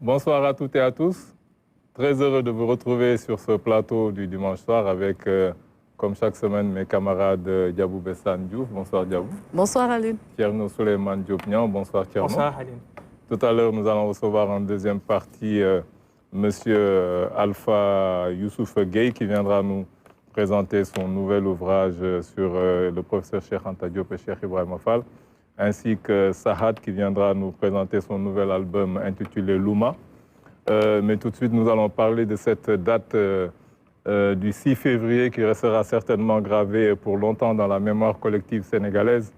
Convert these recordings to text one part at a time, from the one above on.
Bonsoir à toutes et à tous. Très heureux de vous retrouver sur ce plateau du dimanche soir avec, comme chaque semaine, mes camarades Diabou Bessane Diouf. Bonsoir Diabou. Bonsoir Aline. Thierno Souleymane Diop-Nian. Bonsoir Thierno. Bonsoir Aline. Tout à l'heure, nous allons recevoir en deuxième partie Monsieur Alpha Youssouf Gueye qui viendra nous présenter son nouvel ouvrage sur le professeur Cheikh Anta Diop et Cheikh Ibrahima Fall, ainsi que Sahad qui viendra nous présenter son nouvel album intitulé Louma. Mais tout de suite, nous allons parler de cette date du 6 février qui restera certainement gravée pour longtemps dans la mémoire collective sénégalaise,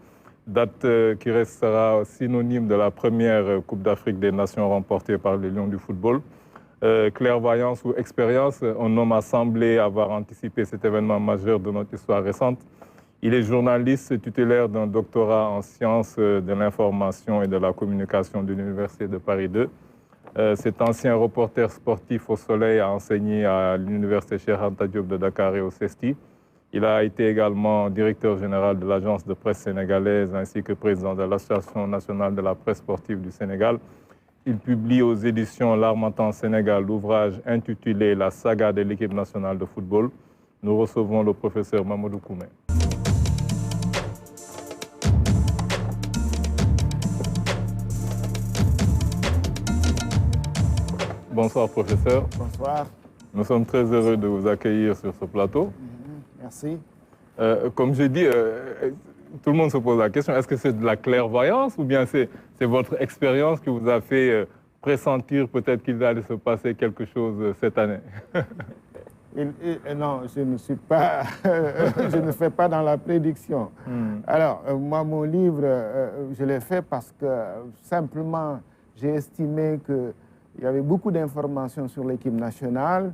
date qui restera synonyme de la première Coupe d'Afrique des Nations remportée par les Lions du football. Clairvoyance ou expérience, un homme a semblé avoir anticipé cet événement majeur de notre histoire récente. Il est journaliste titulaire d'un doctorat en sciences de l'information et de la communication de l'Université de Paris 2. Cet ancien reporter sportif au Soleil a enseigné à l'Université Cheikh Anta Diop de Dakar et au CESTI. Il a été également directeur général de l'Agence de presse sénégalaise ainsi que président de l'Association nationale de la presse sportive du Sénégal. Il publie aux éditions L'Harmattan Sénégal l'ouvrage intitulé La saga de l'équipe nationale de football. Nous recevons le professeur Mamadou Koumé. Bonsoir professeur. Bonsoir. Nous sommes très heureux de vous accueillir sur ce plateau. Merci. Comme j'ai dit, tout le monde se pose la question, est-ce que c'est de la clairvoyance ou bien c'est votre expérience qui vous a fait pressentir peut-être qu'il allait se passer quelque chose cette année? Non, je ne suis pas, je ne fais pas dans la prédiction. Alors, moi, mon livre, je l'ai fait parce que simplement, j'ai estimé qu'il y avait beaucoup d'informations sur l'équipe nationale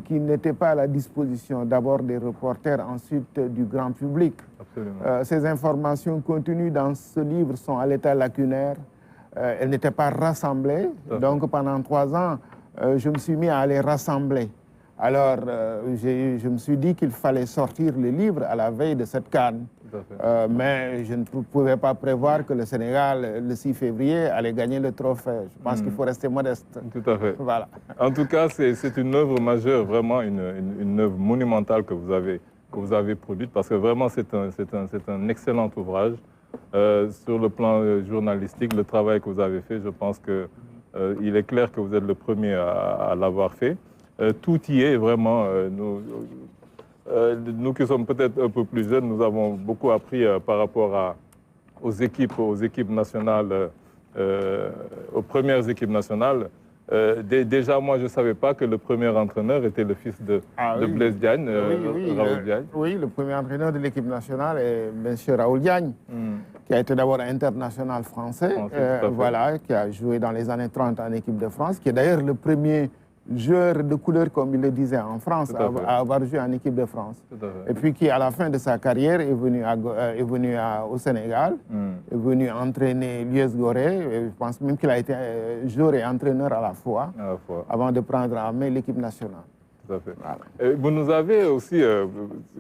qui n'étaient pas à la disposition d'abord des reporters, ensuite du grand public. Ces informations contenues dans ce livre sont à l'état lacunaire. Elles n'étaient pas rassemblées. Donc pendant 3 ans, je me suis mis à les rassembler. Alors je me suis dit qu'il fallait sortir le livre à la veille de cette CAN. Mais je ne pouvais pas prévoir que le Sénégal, le 6 février, allait gagner le trophée. Je pense qu'il faut rester modeste. Tout à fait. Voilà. En tout cas, c'est une œuvre majeure, vraiment une œuvre monumentale que vous avez produite, parce que vraiment, c'est un excellent ouvrage. Sur le plan journalistique, le travail que vous avez fait, je pense qu'il est clair que vous êtes le premier à l'avoir fait. Tout y est vraiment. Nous qui sommes peut-être un peu plus jeunes, nous avons beaucoup appris par rapport aux équipes nationales, aux premières équipes nationales. Déjà, moi, je ne savais pas que le premier entraîneur était le fils de Blaise Diagne, Raoul Diagne. Oui, le premier entraîneur de l'équipe nationale est M. Raoul Diagne, qui a été d'abord international français, voilà, qui a joué dans les années 30 en équipe de France, qui est d'ailleurs le premier joueur de couleur, comme il le disait, en France, à avoir joué en équipe de France. Et puis qui, à la fin de sa carrière, est venu au Sénégal, est venu entraîner l'US Gorée. Je pense même qu'il a été joueur et entraîneur à la fois, avant de prendre en main l'équipe nationale. Tout à fait. Voilà. Vous nous avez aussi,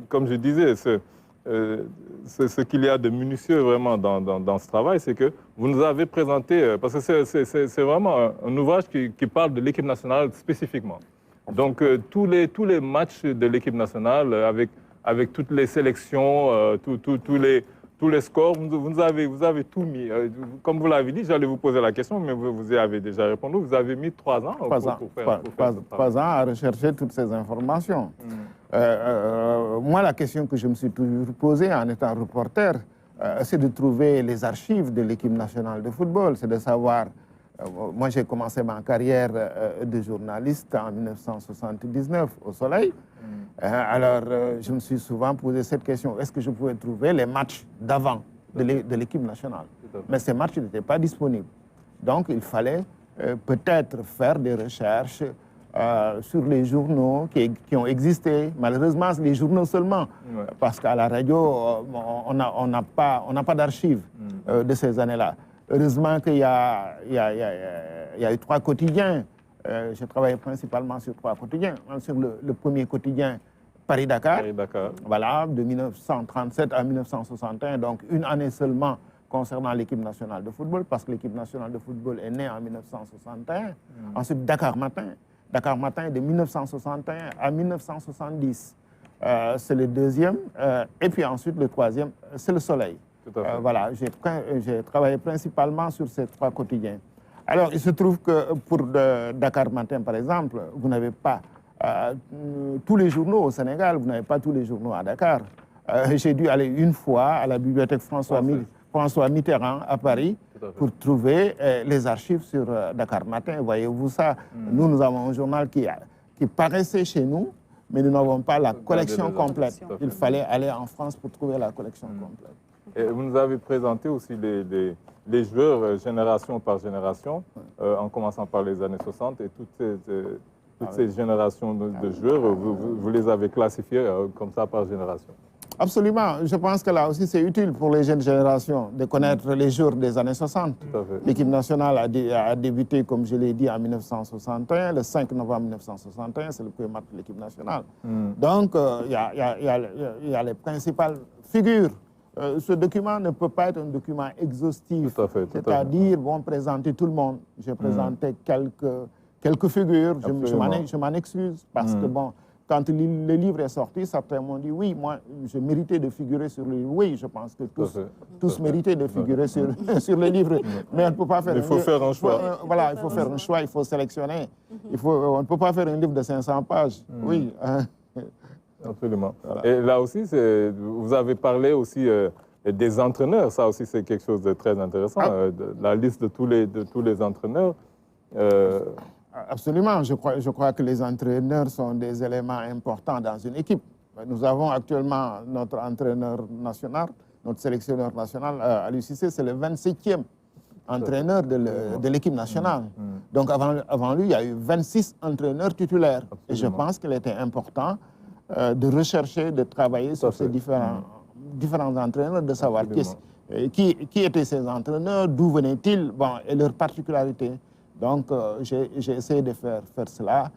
comme je disais, ce qu'il y a de minutieux vraiment dans ce travail, c'est que vous nous avez présenté, parce que c'est vraiment un ouvrage qui parle de l'équipe nationale spécifiquement. Donc tous les matchs de l'équipe nationale, avec toutes les sélections, tous les scores, vous avez tout mis. Comme vous l'avez dit, j'allais vous poser la question, mais vous y avez déjà répondu. Vous avez mis 3 ans pour faire 3 ans à rechercher toutes ces informations. Moi, la question que je me suis toujours posée en étant reporter, c'est de trouver les archives de l'équipe nationale de football. C'est de savoir... moi, j'ai commencé ma carrière de journaliste en 1979 au Soleil. Alors, je me suis souvent posé cette question. Est-ce que je pouvais trouver les matchs d'avant de l'équipe nationale? Mais ces matchs n'étaient pas disponibles. Donc, il fallait peut-être faire des recherches sur les journaux qui ont existé. Malheureusement, les journaux seulement. Parce qu'à la radio, on n'a pas d'archives de ces années-là. Heureusement qu'il y a eu 3 quotidiens. J'ai travaillé principalement sur 3 quotidiens. Sur le premier quotidien, Paris-Dakar. Voilà, de 1937 à 1961, donc une année seulement concernant l'équipe nationale de football, parce que l'équipe nationale de football est née en 1961. Ensuite, Dakar Matin. Dakar Matin de 1961 à 1970. C'est le deuxième. Et puis ensuite, le troisième, c'est le Soleil. Voilà, j'ai travaillé principalement sur ces 3 quotidiens. Alors, il se trouve que pour Dakar Matin, par exemple, vous n'avez pas tous les journaux au Sénégal, vous n'avez pas tous les journaux à Dakar. J'ai dû aller une fois à la bibliothèque François Mitterrand à Paris pour trouver les archives sur Dakar Matin. Voyez-vous ça? Nous avons un journal qui paraissait chez nous, mais nous n'avons pas la collection complète. Il fallait aller en France pour trouver la collection complète. Et vous nous avez présenté aussi les joueurs génération par génération, en commençant par les années 60, et toutes ces générations de joueurs, vous les avez classifiés comme ça par génération. Absolument. Je pense que là aussi, c'est utile pour les jeunes générations de connaître les joueurs des années 60. L'équipe nationale a débuté, comme je l'ai dit, en 1961. Le 5 novembre 1961, c'est le premier match de l'équipe nationale. Donc, il y a les principales figures. Ce document ne peut pas être un document exhaustif. C'est-à-dire, bon, présenter tout le monde. J'ai présenté quelques figures. Je m'en excuse parce que, bon, quand le livre est sorti, certains m'ont dit oui, moi, je méritais de figurer sur le livre. Oui, je pense que tous méritaient de figurer sur le livre. Mais on ne peut pas faire. Il faut faire un choix. Voilà, il faut faire un choix, il faut sélectionner. On ne peut pas faire un livre de 500 pages. Oui. Absolument. Et là aussi, vous avez parlé aussi des entraîneurs. Ça aussi, c'est quelque chose de très intéressant. La liste de tous les entraîneurs. Absolument. Je crois que les entraîneurs sont des éléments importants dans une équipe. Nous avons actuellement notre entraîneur national, notre sélectionneur national à l'UCC, c'est le 27e entraîneur de l'équipe nationale. Donc avant lui, il y a eu 26 entraîneurs titulaires. Absolument. Et je pense qu'il était important de rechercher, de travailler sur ces différents entraîneurs, de savoir qui étaient ces entraîneurs, d'où venaient-ils, bon, et leurs particularités. Donc, j'ai essayé de faire cela.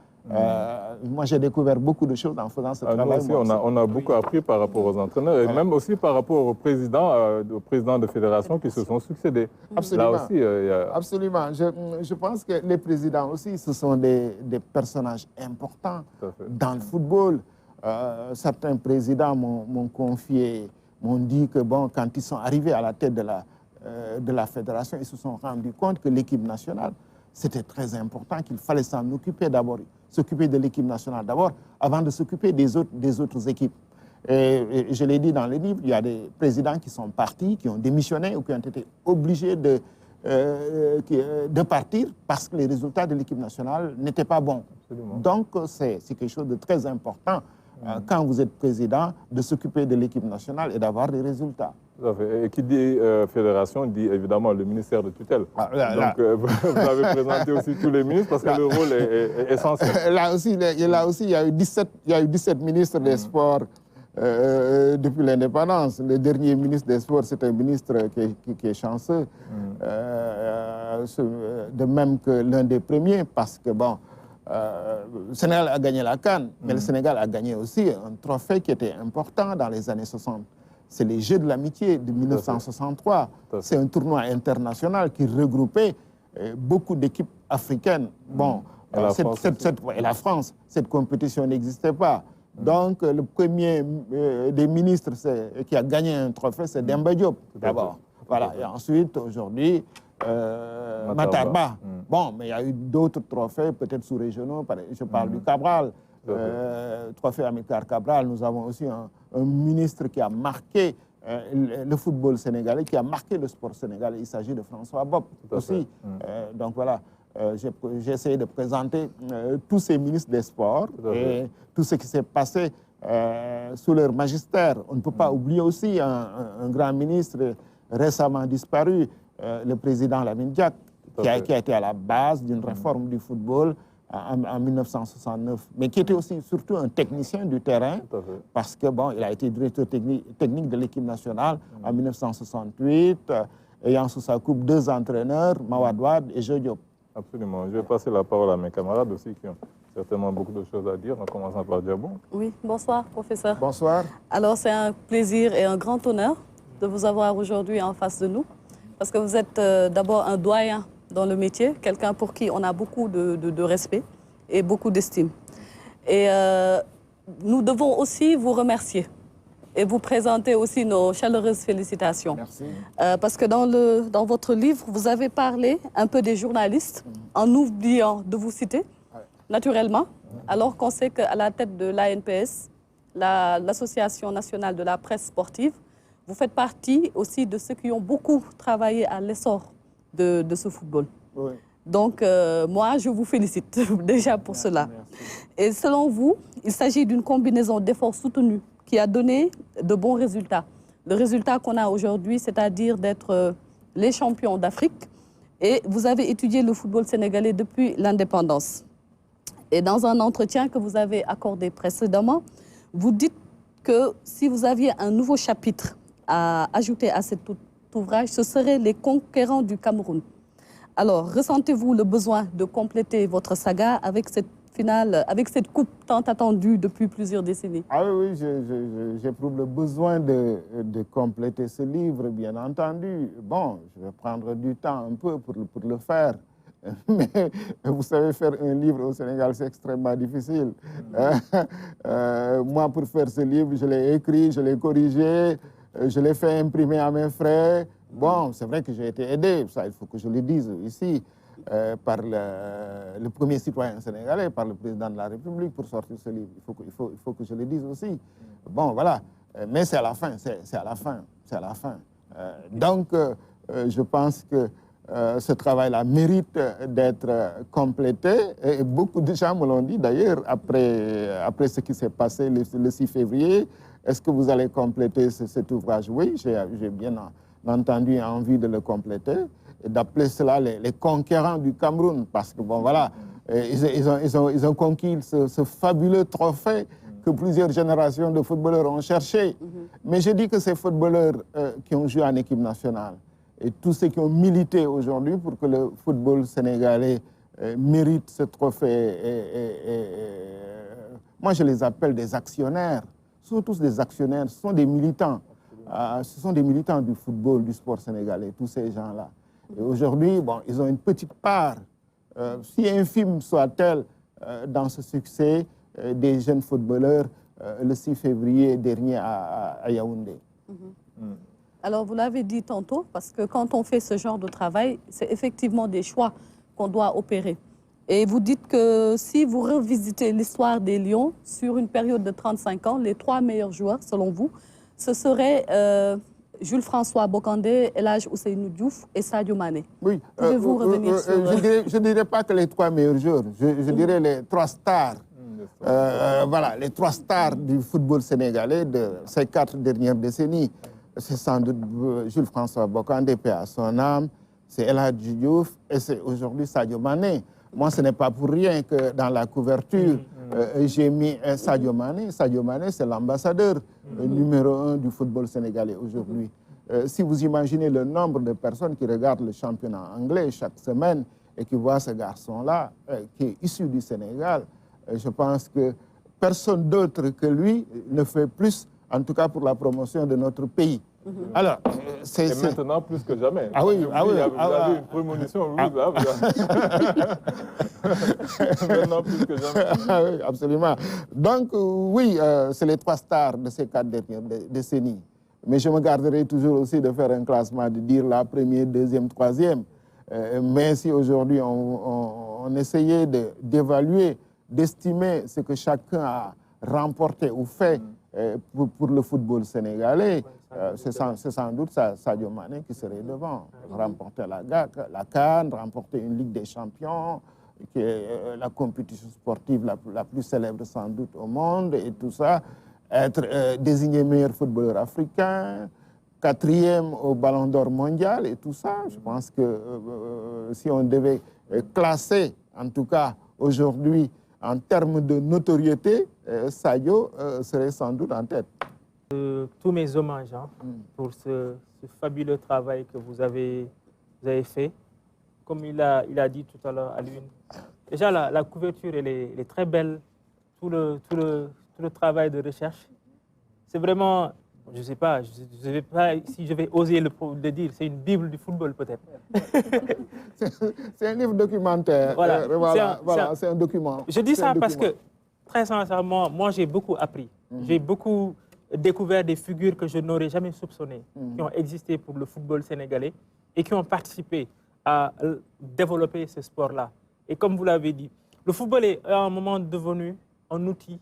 Moi, j'ai découvert beaucoup de choses en faisant ce travail. Nous aussi, on a beaucoup appris par rapport aux entraîneurs et même aussi par rapport aux présidents de fédération qui se sont succédés. Absolument. Là aussi, Absolument. Je pense que les présidents aussi, ce sont des personnages importants dans le football. Certains présidents m'ont confié, m'ont dit que bon, quand ils sont arrivés à la tête de la fédération, ils se sont rendus compte que l'équipe nationale, c'était très important, qu'il fallait s'en occuper d'abord, s'occuper de l'équipe nationale d'abord, avant de s'occuper des autres équipes. Et je l'ai dit dans le livre, il y a des présidents qui sont partis, qui ont démissionné ou qui ont été obligés de partir parce que les résultats de l'équipe nationale n'étaient pas bons. Absolument. Donc, c'est quelque chose de très important, quand vous êtes président, de s'occuper de l'équipe nationale et d'avoir des résultats. Et qui dit fédération dit évidemment le ministère de tutelle. Donc vous avez présenté aussi tous les ministres parce que le rôle est essentiel. Là aussi, il y a eu 17 ministres des Sports depuis l'indépendance. Le dernier ministre des Sports, c'est un ministre qui est chanceux. De même que l'un des premiers, parce que bon, le Sénégal a gagné la CAN, mais le Sénégal a gagné aussi un trophée qui était important dans les années 60. C'est les Jeux de l'amitié de 1963. C'est un tournoi international qui regroupait beaucoup d'équipes africaines. Bon, et la France, cette compétition n'existait pas. Donc, le premier des ministres qui a gagné un trophée, c'est Demba Diop, d'abord. Voilà. Et ensuite, aujourd'hui, Matarba. Bon, mais il y a eu d'autres trophées, peut-être sous-régionaux. Je parle du Cabral. Trophée Amilcar Cabral. Nous avons aussi un ministre qui a marqué le football sénégalais, qui a marqué le sport sénégalais. Il s'agit de François Bob aussi. Donc voilà, j'ai essayé de présenter tous ces ministres des sports et tout ce qui s'est passé sous leur magistère. On ne peut pas oublier aussi un grand ministre récemment disparu, le président Lamine Diack, qui a été à la base d'une réforme du football en 1969, mais qui était aussi surtout un technicien du terrain, parce que bon, il a été directeur technique de l'équipe nationale en 1968, ayant sous sa coupe 2 entraîneurs, Mawad Wade et Joe Diop. Absolument. Je vais passer la parole à mes camarades aussi qui ont certainement beaucoup de choses à dire, en commençant par Diabou. Oui, bonsoir, professeur. Bonsoir. Alors, c'est un plaisir et un grand honneur de vous avoir aujourd'hui en face de nous. parce que vous êtes d'abord un doyen dans le métier, quelqu'un pour qui on a beaucoup de respect et beaucoup d'estime. Et nous devons aussi vous remercier et vous présenter aussi nos chaleureuses félicitations. Merci. Parce que dans votre livre, vous avez parlé un peu des journalistes, en oubliant de vous citer, naturellement, alors qu'on sait qu'à la tête de l'ANPS, l'Association nationale de la presse sportive, vous faites partie aussi de ceux qui ont beaucoup travaillé à l'essor de ce football. Oui. Donc, moi, je vous félicite déjà pour cela. Merci. Et selon vous, il s'agit d'une combinaison d'efforts soutenus qui a donné de bons résultats. Le résultat qu'on a aujourd'hui, c'est-à-dire d'être les champions d'Afrique. Et vous avez étudié le football sénégalais depuis l'indépendance. Et dans un entretien que vous avez accordé précédemment, vous dites que si vous aviez un nouveau chapitre à ajouter à cet ouvrage, ce serait les conquérants du Cameroun. Alors, ressentez-vous le besoin de compléter votre saga avec cette finale, avec cette coupe tant attendue depuis plusieurs décennies? Ah oui, j'éprouve le besoin de compléter ce livre, bien entendu. Bon, je vais prendre du temps un peu pour le faire. Mais vous savez, faire un livre au Sénégal, c'est extrêmement difficile. Moi, pour faire ce livre, je l'ai écrit, je l'ai corrigé, je l'ai fait imprimer à mes frais. Bon, c'est vrai que j'ai été aidé, ça, il faut que je le dise ici, par le premier citoyen sénégalais, par le président de la République pour sortir ce livre. Il faut que je le dise aussi. Bon, voilà. Mais c'est à la fin, c'est à la fin, c'est à la fin. Donc, je pense que ce travail-là mérite d'être complété. Et beaucoup de gens me l'ont dit d'ailleurs, après ce qui s'est passé le 6 février. Est-ce que vous allez compléter cet ouvrage? Oui, j'ai bien entendu envie de le compléter et d'appeler cela les conquérants du Cameroun. Parce que, bon, voilà, ils ont conquis ce fabuleux trophée que plusieurs générations de footballeurs ont cherché. Mais je dis que ces footballeurs qui ont joué en équipe nationale, et tous ceux qui ont milité aujourd'hui pour que le football sénégalais mérite ce trophée. Moi, je les appelle des actionnaires. Ce sont tous des actionnaires, ce sont des militants. Ce sont des militants du football, du sport sénégalais, tous ces gens-là. Et aujourd'hui, bon, ils ont une petite part, si infime soit-elle, dans ce succès des jeunes footballeurs le 6 février dernier à Yaoundé. Alors, vous l'avez dit tantôt, parce que quand on fait ce genre de travail, c'est effectivement des choix qu'on doit opérer. Et vous dites que si vous revisitez l'histoire des Lions sur une période de 35 ans, les 3 meilleurs joueurs, selon vous, ce seraient Jules-François Bocandé, El Hadji Ousseynou Diouf et Sadio Mané. Oui. Pouvez-vous revenir sur... Je ne dirais pas que les 3 meilleurs joueurs, je dirais les 3 stars. Voilà, les 3 stars du football sénégalais de ces 4 dernières décennies. C'est sans doute Jules-François Bocandé, paix à son âme, c'est El Hadji Diouf et c'est aujourd'hui Sadio Mané. Moi, ce n'est pas pour rien que dans la couverture, j'ai mis Sadio Mané. Sadio Mané, c'est l'ambassadeur numéro 1 du football sénégalais aujourd'hui. Si vous imaginez le nombre de personnes qui regardent le championnat anglais chaque semaine et qui voient ce garçon-là, qui est issu du Sénégal, je pense que personne d'autre que lui ne fait plus, en tout cas pour la promotion de notre pays. Alors, c'est maintenant plus que jamais. Ah oui, ah oui. Vous avez une prémonition rouge, là. Maintenant plus que jamais. Ah oui, absolument. Donc, oui, c'est les 3 stars de ces 4 dernières décennies. Mais je me garderai toujours aussi de faire un classement, de dire la première, deuxième, troisième. Mais si aujourd'hui on essayait d'évaluer, d'estimer ce que chacun a remporté ou fait pour le football sénégalais, c'est sans doute Sadio Mané qui serait devant. Remporter la CAN, remporter une Ligue des Champions, qui est la compétition sportive la plus célèbre sans doute au monde, et tout ça, être désigné meilleur footballeur africain, 4e au Ballon d'Or mondial et tout ça. Je pense que si on devait classer, en tout cas aujourd'hui, en termes de notoriété, Sadio serait sans doute en tête. Tous mes hommages pour ce fabuleux travail que vous avez fait. Comme il a dit tout à l'heure à l'une. Déjà, la couverture, elle est très belle. Tout le travail de recherche. C'est vraiment je ne sais pas, si je vais oser le dire, c'est une Bible du football peut-être. C'est un livre documentaire. Voilà, c'est un document. Je dis ça parce que, très sincèrement, moi j'ai beaucoup appris. J'ai beaucoup découvert des figures que je n'aurais jamais soupçonnées, qui ont existé pour le football sénégalais et qui ont participé à développer ce sport-là. Et comme vous l'avez dit, le football est à un moment devenu un outil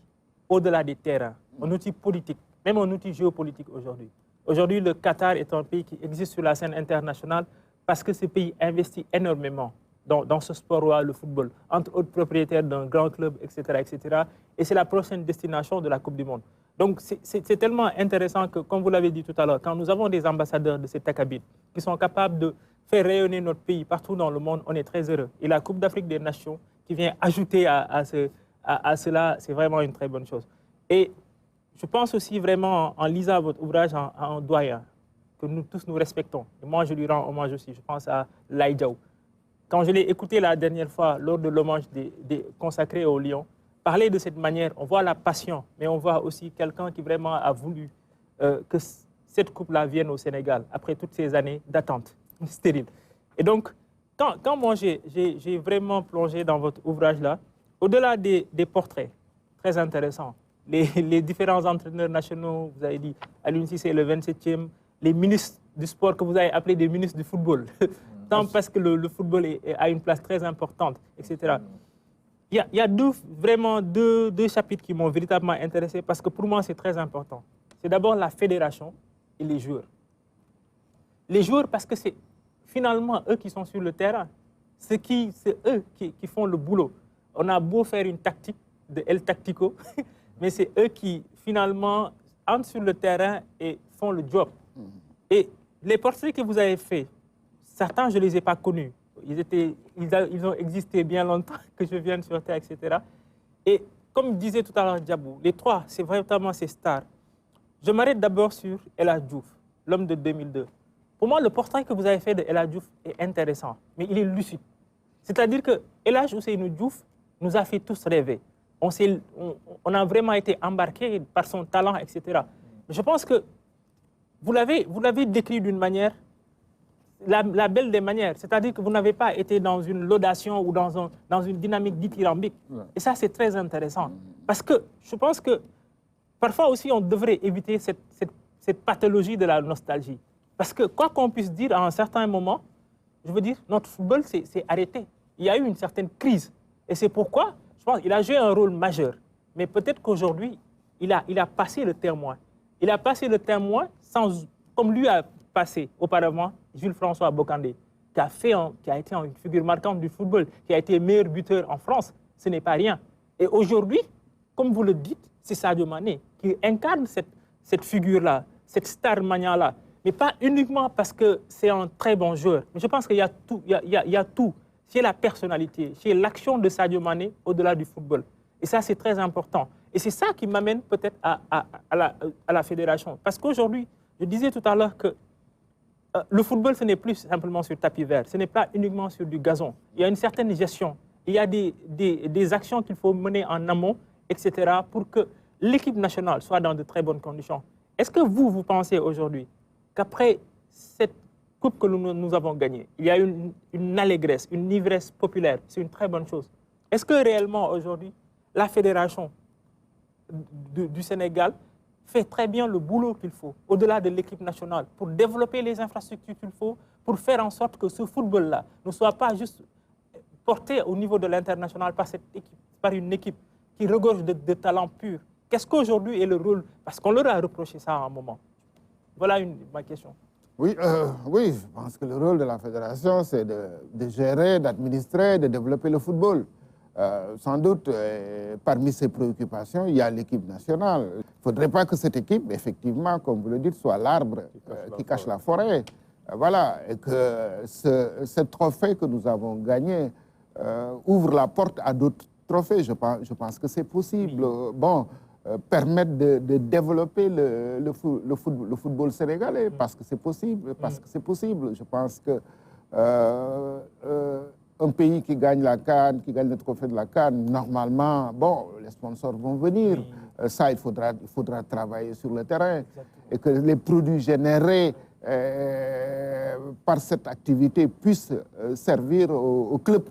au-delà des terrains, un outil politique, même un outil géopolitique aujourd'hui. Aujourd'hui, le Qatar est un pays qui existe sur la scène internationale parce que ce pays investit énormément dans ce sport-là, le football, entre autres propriétaires d'un grand club, etc., etc. Et c'est la prochaine destination de la Coupe du Monde. Donc, c'est tellement intéressant que, comme vous l'avez dit tout à l'heure, quand nous avons des ambassadeurs de cet acabit qui sont capables de faire rayonner notre pays partout dans le monde, on est très heureux. Et la Coupe d'Afrique des Nations qui vient ajouter à cela, c'est vraiment une très bonne chose. Et je pense aussi vraiment, en lisant votre ouvrage, à un doyen que nous tous nous respectons. Et moi, je lui rends hommage aussi. Je pense à Laye Diaw. Quand je l'ai écouté la dernière fois, lors de l'hommage consacré au Lion, parler de cette manière, on voit la passion, mais on voit aussi quelqu'un qui vraiment a voulu que cette coupe-là vienne au Sénégal, après toutes ces années d'attente stérile. Et donc, quand moi, j'ai vraiment plongé dans votre ouvrage-là, au-delà des portraits, très intéressants, les différents entraîneurs nationaux, vous avez dit, Aliou Cissé, le 27e, les ministres du sport que vous avez appelés des ministres du football, tant parce que le football a une place très importante, etc. Il y a vraiment deux chapitres qui m'ont véritablement intéressé parce que pour moi, c'est très important. C'est d'abord la fédération et les joueurs. Les joueurs, parce que c'est finalement eux qui sont sur le terrain. C'est eux qui font le boulot. On a beau faire une tactique de El Tactico, mais c'est eux qui finalement entrent sur le terrain et font le job. Et les portraits que vous avez faits, certains, je ne les ai pas connus. Ils ont existé bien longtemps que je vienne sur Terre, etc. Et comme disait tout à l'heure Diabou, les trois, c'est vraiment ces stars. Je m'arrête d'abord sur El Hadj Diouf, l'homme de 2002. Pour moi, le portrait que vous avez fait de El Hadj Diouf est intéressant, mais il est lucide. C'est-à-dire que El Hadj Ousseynou Diouf nous a fait tous rêver. On a vraiment été embarqués par son talent, etc. Je pense que vous l'avez décrit d'une manière, la belle des manières. C'est-à-dire que vous n'avez pas été dans une laudation ou dans une dynamique dithyrambique. Et ça, c'est très intéressant. Parce que je pense que parfois aussi, on devrait éviter cette pathologie de la nostalgie. Parce que quoi qu'on puisse dire à un certain moment, je veux dire, notre football s'est arrêté. Il y a eu une certaine crise. Et c'est pourquoi, je pense qu'il a joué un rôle majeur. Mais peut-être qu'aujourd'hui, il a passé le témoin. Il a passé le témoin comme lui a passé auparavant Jules-François Bocandé, qui a été une figure marquante du football, qui a été meilleur buteur en France. Ce n'est pas rien. Et aujourd'hui, comme vous le dites, c'est Sadio Mané qui incarne cette figure-là, cette star mania-là. Mais pas uniquement parce que c'est un très bon joueur. Mais je pense qu'il y a tout. Il y a tout. C'est la personnalité, c'est l'action de Sadio Mané au-delà du football. Et ça, c'est très important. Et c'est ça qui m'amène peut-être à la fédération. Parce qu'aujourd'hui, je disais tout à l'heure que le football, ce n'est plus simplement sur tapis vert. Ce n'est pas uniquement sur du gazon. Il y a une certaine gestion. Il y a des actions qu'il faut mener en amont, etc., pour que l'équipe nationale soit dans de très bonnes conditions. Est-ce que vous pensez aujourd'hui qu'après cette coupe que nous avons gagnée, il y a une allégresse, une ivresse populaire? C'est une très bonne chose. Est-ce que réellement aujourd'hui, la fédération du Sénégal fait très bien le boulot qu'il faut, au-delà de l'équipe nationale, pour développer les infrastructures qu'il faut, pour faire en sorte que ce football-là ne soit pas juste porté au niveau de l'international par une équipe qui regorge de talents purs? Qu'est-ce qu'aujourd'hui est le rôle? Parce qu'on leur a reproché ça à un moment. Voilà ma question. Oui, je pense que le rôle de la fédération, c'est de gérer, d'administrer, de développer le football. Sans doute, parmi ces préoccupations, il y a l'équipe nationale. Il ne faudrait pas que cette équipe, effectivement, comme vous le dites, soit l'arbre qui cache la forêt. Voilà, et que ce trophée que nous avons gagné ouvre la porte à d'autres trophées. Je pense que c'est possible. Bon, permettre de développer le football sénégalais, parce que c'est possible. Je pense que un pays qui gagne la CAN, qui gagne le trophée de la CAN, normalement, bon, les sponsors vont venir. Ça, il faudra travailler sur le terrain. Exactement. Et que les produits générés par cette activité puissent servir au club,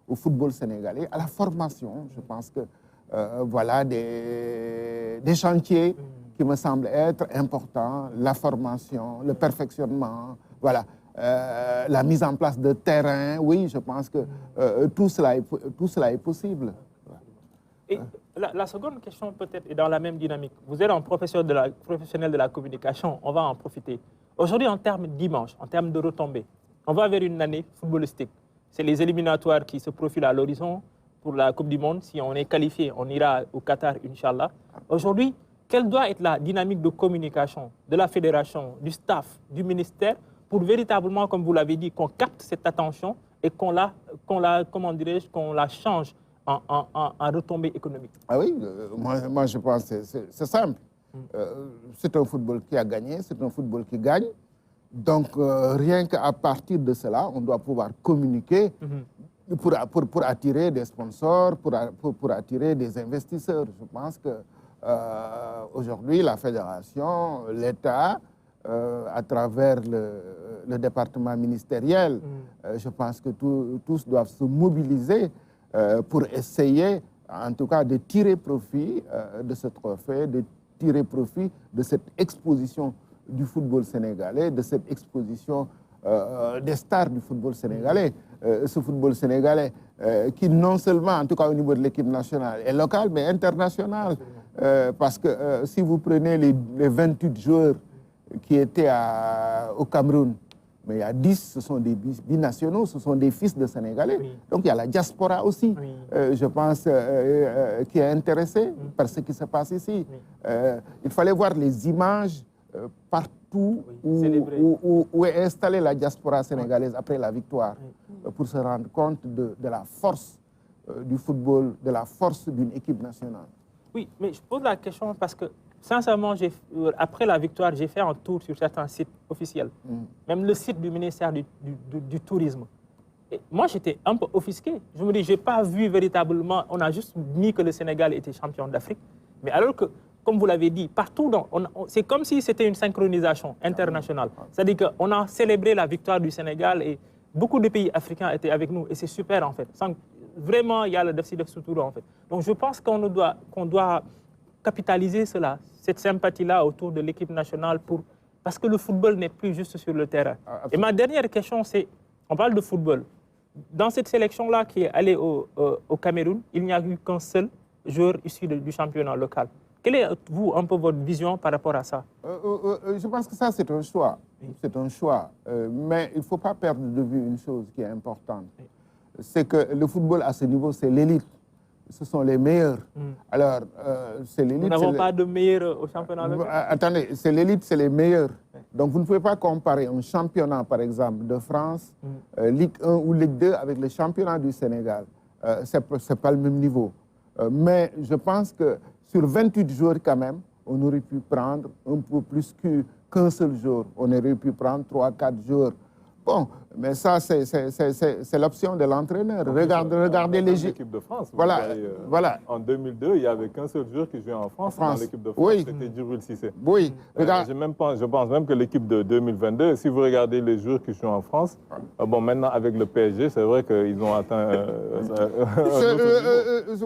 au football sénégalais, à la formation. Je pense que voilà des chantiers qui me semblent être importants, la formation, le perfectionnement, voilà, la mise en place de terrain. Oui, je pense que tout cela est possible. Et la seconde question peut-être est dans la même dynamique. Vous êtes un professionnel de la communication, on va en profiter. Aujourd'hui, en termes d'image, en termes de retombées, on va vers une année footballistique. C'est les éliminatoires qui se profilent à l'horizon pour la Coupe du Monde. Si on est qualifié, on ira au Qatar, Inch'Allah. Aujourd'hui, quelle doit être la dynamique de communication de la fédération, du staff, du ministère, pour véritablement, comme vous l'avez dit, qu'on capte cette attention et qu'on la change en retombées économiques? Ah oui, moi je pense que c'est simple. C'est un football qui a gagné, c'est un football qui gagne. Donc, rien qu'à partir de cela, on doit pouvoir communiquer pour attirer des sponsors, pour attirer des investisseurs. Je pense qu'aujourd'hui, la fédération, l'État, à travers le département ministériel, je pense que tous doivent se mobiliser pour essayer, en tout cas, de tirer profit de ce trophée, de tirer profit de cette exposition du football sénégalais, de cette exposition des stars du football sénégalais. Ce football sénégalais qui non seulement, en tout cas au niveau de l'équipe nationale, est local, mais international. Parce que si vous prenez les 28 joueurs qui étaient au Cameroun, mais il y a 10, ce sont des binationaux, ce sont des fils de Sénégalais. Oui. Donc il y a la diaspora aussi, oui. Je pense, qui est intéressée par ce qui se passe ici. Oui. Il fallait voir les images partout où est installée la diaspora sénégalaise après la victoire, pour se rendre compte de la force du football, de la force d'une équipe nationale. Oui, mais je pose la question parce que, sincèrement, après la victoire, j'ai fait un tour sur certains sites officiels, même le site du ministère du Tourisme. Et moi, j'étais un peu offusqué. Je me dis, je n'ai pas vu véritablement, on a juste mis que le Sénégal était champion d'Afrique, mais alors que, comme vous l'avez dit, partout, c'est comme si c'était une synchronisation internationale. C'est-à-dire qu'on a célébré la victoire du Sénégal et beaucoup de pays africains étaient avec nous et c'est super en fait. Vraiment, il y a le déficit de Soutoro en fait. Donc je pense qu'on doit capitaliser cela, cette sympathie-là autour de l'équipe nationale parce que le football n'est plus juste sur le terrain. Et ma dernière question, c'est, on parle de football. Dans cette sélection-là qui est allée au Cameroun, il n'y a eu qu'un seul joueur issu du championnat local. Quelle est, vous, un peu votre vision par rapport à ça? Je pense que ça, c'est un choix. C'est un choix. Mais il ne faut pas perdre de vue une chose qui est importante. C'est que le football, à ce niveau, c'est l'élite. Ce sont les meilleurs. Alors, c'est l'élite. Nous n'avons pas de meilleurs au championnat local. Attendez, c'est l'élite, c'est les meilleurs. Donc, vous ne pouvez pas comparer un championnat, par exemple, de France, Ligue 1 ou Ligue 2, avec le championnat du Sénégal. Ce n'est pas le même niveau. Mais je pense que sur 28 joueurs, quand même, on aurait pu prendre un peu plus qu'un seul joueur. On aurait pu prendre 3, 4 joueurs. Bon, mais ça, c'est l'option de l'entraîneur. Regardez l'équipe de France. Voilà, voilà. En 2002, il n'y avait qu'un seul joueur qui jouait en France. Dans l'équipe de France, oui. C'était Djibril Cissé. Oui. Je pense même que l'équipe de 2022, si vous regardez les joueurs qui jouent en France, bon, maintenant avec le PSG, c'est vrai qu'ils ont atteint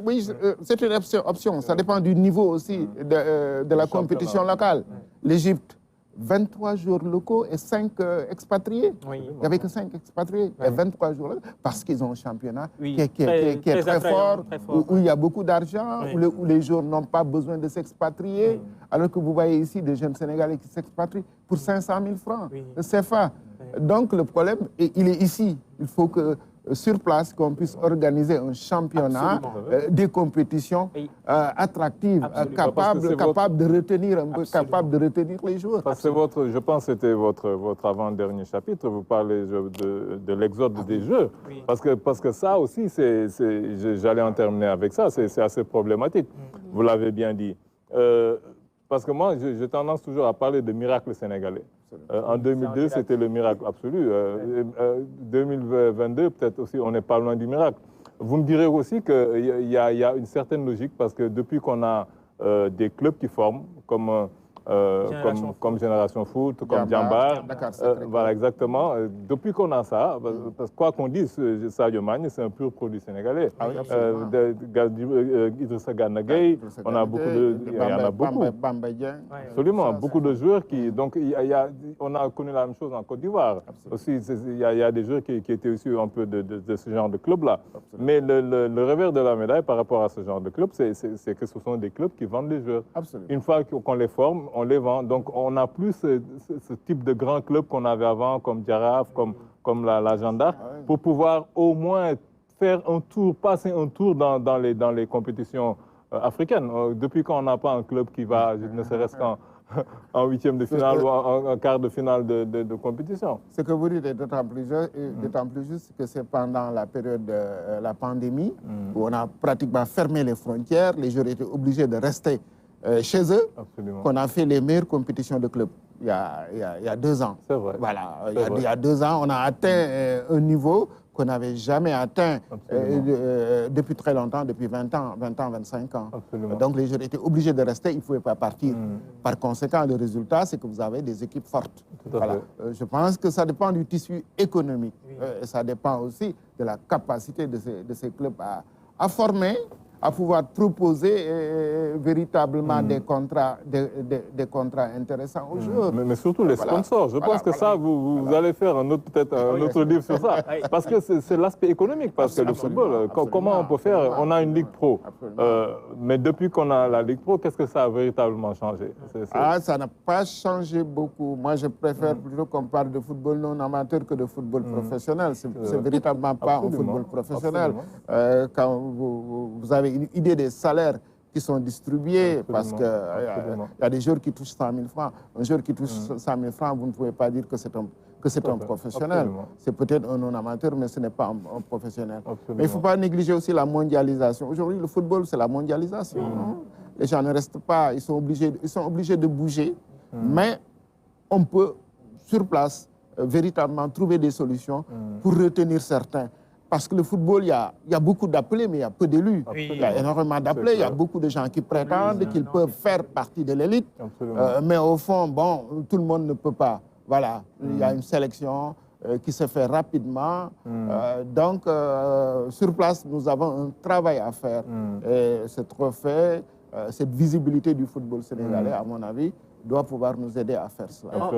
oui, c'est une option. Ça dépend du niveau aussi de la compétition locale. L'Égypte, 23 joueurs locaux et 5 expatriés. Oui, il n'y avait que 5 expatriés et 23 joueurs locaux parce qu'ils ont un championnat qui est très fort, où il y a beaucoup d'argent, où les joueurs n'ont pas besoin de s'expatrier. Alors que vous voyez ici des jeunes Sénégalais qui s'expatrient pour 500 000 francs CFA. Donc le problème, il est ici. Il faut que sur place, qu'on puisse organiser un championnat, des compétitions attractives, capables de retenir capables de retenir les joueurs. Parce que je pense que c'était votre avant-dernier chapitre, vous parlez de l'exode des jeux. Oui. Parce que ça aussi, j'allais en terminer avec ça, c'est assez problématique. Vous l'avez bien dit. Parce que moi, j'ai tendance toujours à parler de miracle sénégalais. En 2002, c'était le miracle absolu. 2022, peut-être aussi, on n'est pas loin du miracle. Vous me direz aussi qu'il y a une certaine logique parce que depuis qu'on a des clubs qui forment, comme Génération Foot, comme Djambar. Voilà, exactement. Depuis qu'on a ça, parce que quoi qu'on dise, Sadio Mané, c'est un pur produit sénégalais. Ah oui, Idrissa Gana Gueye, on a beaucoup il y en a beaucoup. Absolument, beaucoup de joueurs qui... Donc, on a connu la même chose en Côte d'Ivoire. Aussi, il y a des joueurs qui étaient issus un peu de ce genre de club-là. Mais le revers de la médaille par rapport à ce genre de club, c'est que ce sont des clubs qui vendent des joueurs. Absolument. Une fois qu'on les forme, on les vend. Donc, on n'a plus ce type de grands clubs qu'on avait avant, comme Diaraf, comme la Jeanne d'Arc, pour pouvoir au moins faire un tour, passer un tour dans les compétitions africaines. Depuis qu'on n'a pas un club qui va, ne serait-ce qu'en huitième de finale ou en quart de finale de compétition. Ce que vous dites est d'autant plus juste que c'est pendant la période de la pandémie où on a pratiquement fermé les frontières, les joueurs étaient obligés de rester chez eux, qu'on a fait les meilleures compétitions de clubs il y a 2 ans. C'est vrai. Voilà, il y a 2 ans, on a atteint un niveau qu'on n'avait jamais atteint depuis très longtemps, depuis 20 ans, 25 ans. Absolument. Donc les joueurs étaient obligés de rester, ils ne pouvaient pas partir. Par conséquent, le résultat, c'est que vous avez des équipes fortes. Voilà. Je pense que ça dépend du tissu économique. Et ça dépend aussi de la capacité de ces clubs à former, à pouvoir proposer véritablement des contrats intéressants aux joueurs. Mais surtout les sponsors. Je pense que ça, vous allez faire peut-être un autre livre sur ça. Parce que c'est l'aspect économique. Parce que le football, comment on peut faire? On a une Ligue Pro. Mais depuis qu'on a la Ligue Pro, qu'est-ce que ça a véritablement changé? Ça n'a pas changé beaucoup. Moi, je préfère plutôt qu'on parle de football non amateur que de football professionnel. C'est véritablement pas un football professionnel. Quand vous avez une idée des salaires qui sont distribués, parce qu'il y a des joueurs qui touchent 100 000 francs. Un joueur qui touche 100 000 francs, vous ne pouvez pas dire que c'est un professionnel. C'est peut-être un non-amateur, mais ce n'est pas un professionnel. Mais il ne faut pas négliger aussi la mondialisation. Aujourd'hui, le football, c'est la mondialisation. Les gens ne restent pas, ils sont obligés de bouger, mais on peut, sur place, véritablement trouver des solutions pour retenir certains. Parce que le football, il y a beaucoup d'appelés, mais il y a peu d'élus. Il y a énormément d'appelés, il y a beaucoup de gens qui prétendent qu'ils peuvent faire partie de l'élite. Mais au fond, bon, tout le monde ne peut pas. Voilà, il y a une sélection qui se fait rapidement. Donc, sur place, nous avons un travail à faire. Et ce trophée, cette visibilité du football sénégalais, à mon avis, doit pouvoir nous aider à faire cela.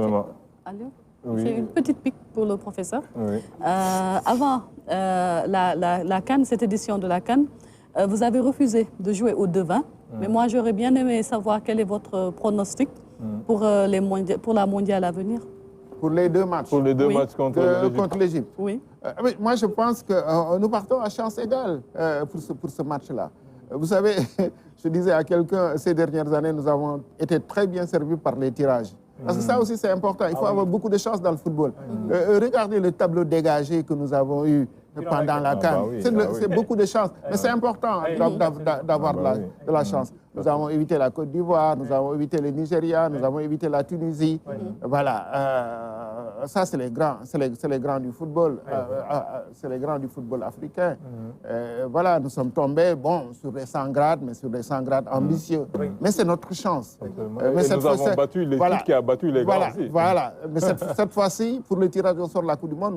C'est une petite pique pour le professeur. Avant la CAN, cette édition de la CAN, vous avez refusé de jouer au devin. Mais moi, j'aurais bien aimé savoir quel est votre pronostic pour la mondiale à venir. Pour les 2 matchs. Pour les 2 matchs contre l'Égypte. Oui. Moi, je pense que nous partons à chance égale pour ce match-là. Vous savez, je disais à quelqu'un, ces dernières années, nous avons été très bien servis par les tirages. Parce que ça aussi, c'est important. Il faut avoir beaucoup de chance dans le football. Regardez le tableau dégagé que nous avons eu pendant la CAN. C'est beaucoup de chance. Mais c'est important d'avoir de la chance. Nous avons évité la Côte d'Ivoire, nous avons évité le Nigeria, nous avons évité la Tunisie. Voilà. Ça, c'est les grands du football. C'est les grands du football africain. Voilà, nous sommes tombés, sur les 100 grades, mais sur les 100 grades ambitieux. Mais c'est notre chance. Mais nous avons battu l'équipe qui a battu les grands aussi. Voilà. Mais cette fois-ci, pour le tirage au sort de la Coupe du Monde,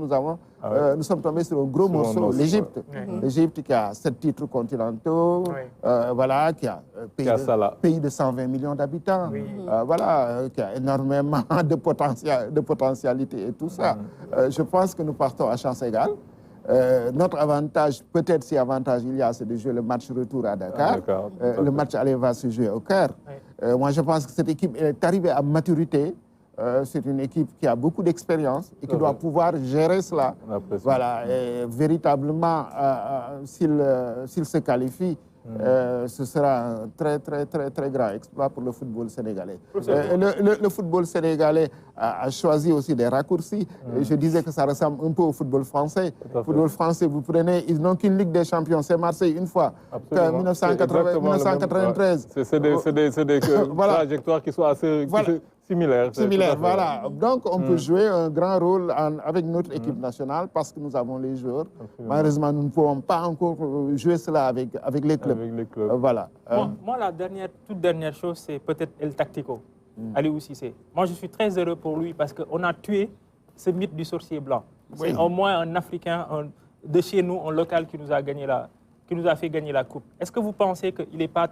nous sommes tombés sur un gros morceau, l'Égypte. L'Égypte qui a 7 titres continentaux, voilà, qui a pays de 120 millions d'habitants, voilà, qui a énormément de potentialité et tout ça. Je pense que nous partons à chance égale. Notre avantage, peut-être si avantage il y a, c'est de jouer le match retour à Dakar. Le match aller va se jouer au Caire. Moi, je pense que cette équipe est arrivée à maturité. C'est une équipe qui a beaucoup d'expérience et qui doit pouvoir gérer cela. Voilà, et véritablement, s'il se qualifie, ce sera un très, très, très, très grand exploit pour le football sénégalais. Le football sénégalais a choisi aussi des raccourcis. Je disais que ça ressemble un peu au football français. Le football français, vous prenez, ils n'ont qu'une Ligue des Champions, c'est Marseille une fois, que 1993. C'est des trajectoires qui sont assez... Similaire. Similaire, voilà. Donc, on peut jouer un grand rôle avec notre équipe nationale parce que nous avons les joueurs. Absolument. Malheureusement, nous ne pouvons pas encore jouer cela avec les clubs. Avec les clubs. Voilà. Moi, la toute dernière chose, c'est peut-être El Tactico, Aliou Cissé. Moi, je suis très heureux pour lui parce qu'on a tué ce mythe du sorcier blanc. C'est au moins un Africain de chez nous, un local qui nous a fait gagner la coupe. Est-ce que vous pensez qu'il n'est pas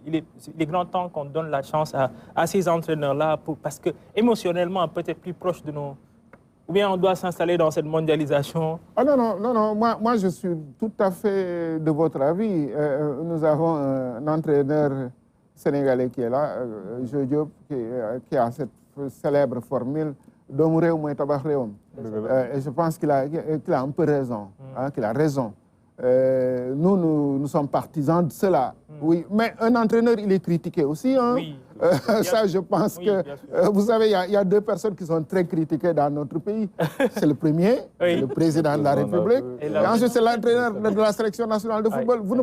il est grand temps qu'on donne la chance à ces entraîneurs-là parce que émotionnellement, peut-être plus proche de nos... Ou bien on doit s'installer dans cette mondialisation? Ah non. Moi, je suis tout à fait de votre avis. Nous avons un entraîneur sénégalais qui est là, Jo Diop, qui a cette célèbre formule doomu réew mooy tabax réewam. Et je pense qu'il a un peu raison, qu'il a raison. Nous sommes partisans de cela. Oui, mais un entraîneur, il est critiqué aussi. Hein? Oui. Ça, je pense que... vous savez, il y a deux personnes qui sont très critiquées dans notre pays. C'est le premier, le président de la République. Et ensuite, c'est l'entraîneur de la sélection nationale de football. Vous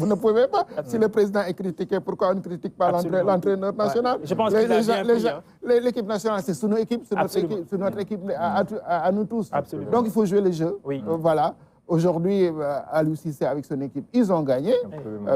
ne pouvez pas. Si le président est critiqué, pourquoi on ne critique pas l'entraîneur national? Je pense que l'équipe nationale, c'est sous nos équipes, c'est notre équipe à nous tous. Absolument. Donc, il faut jouer les jeux. Voilà. Aujourd'hui, Aliou Cissé avec son équipe, ils ont gagné,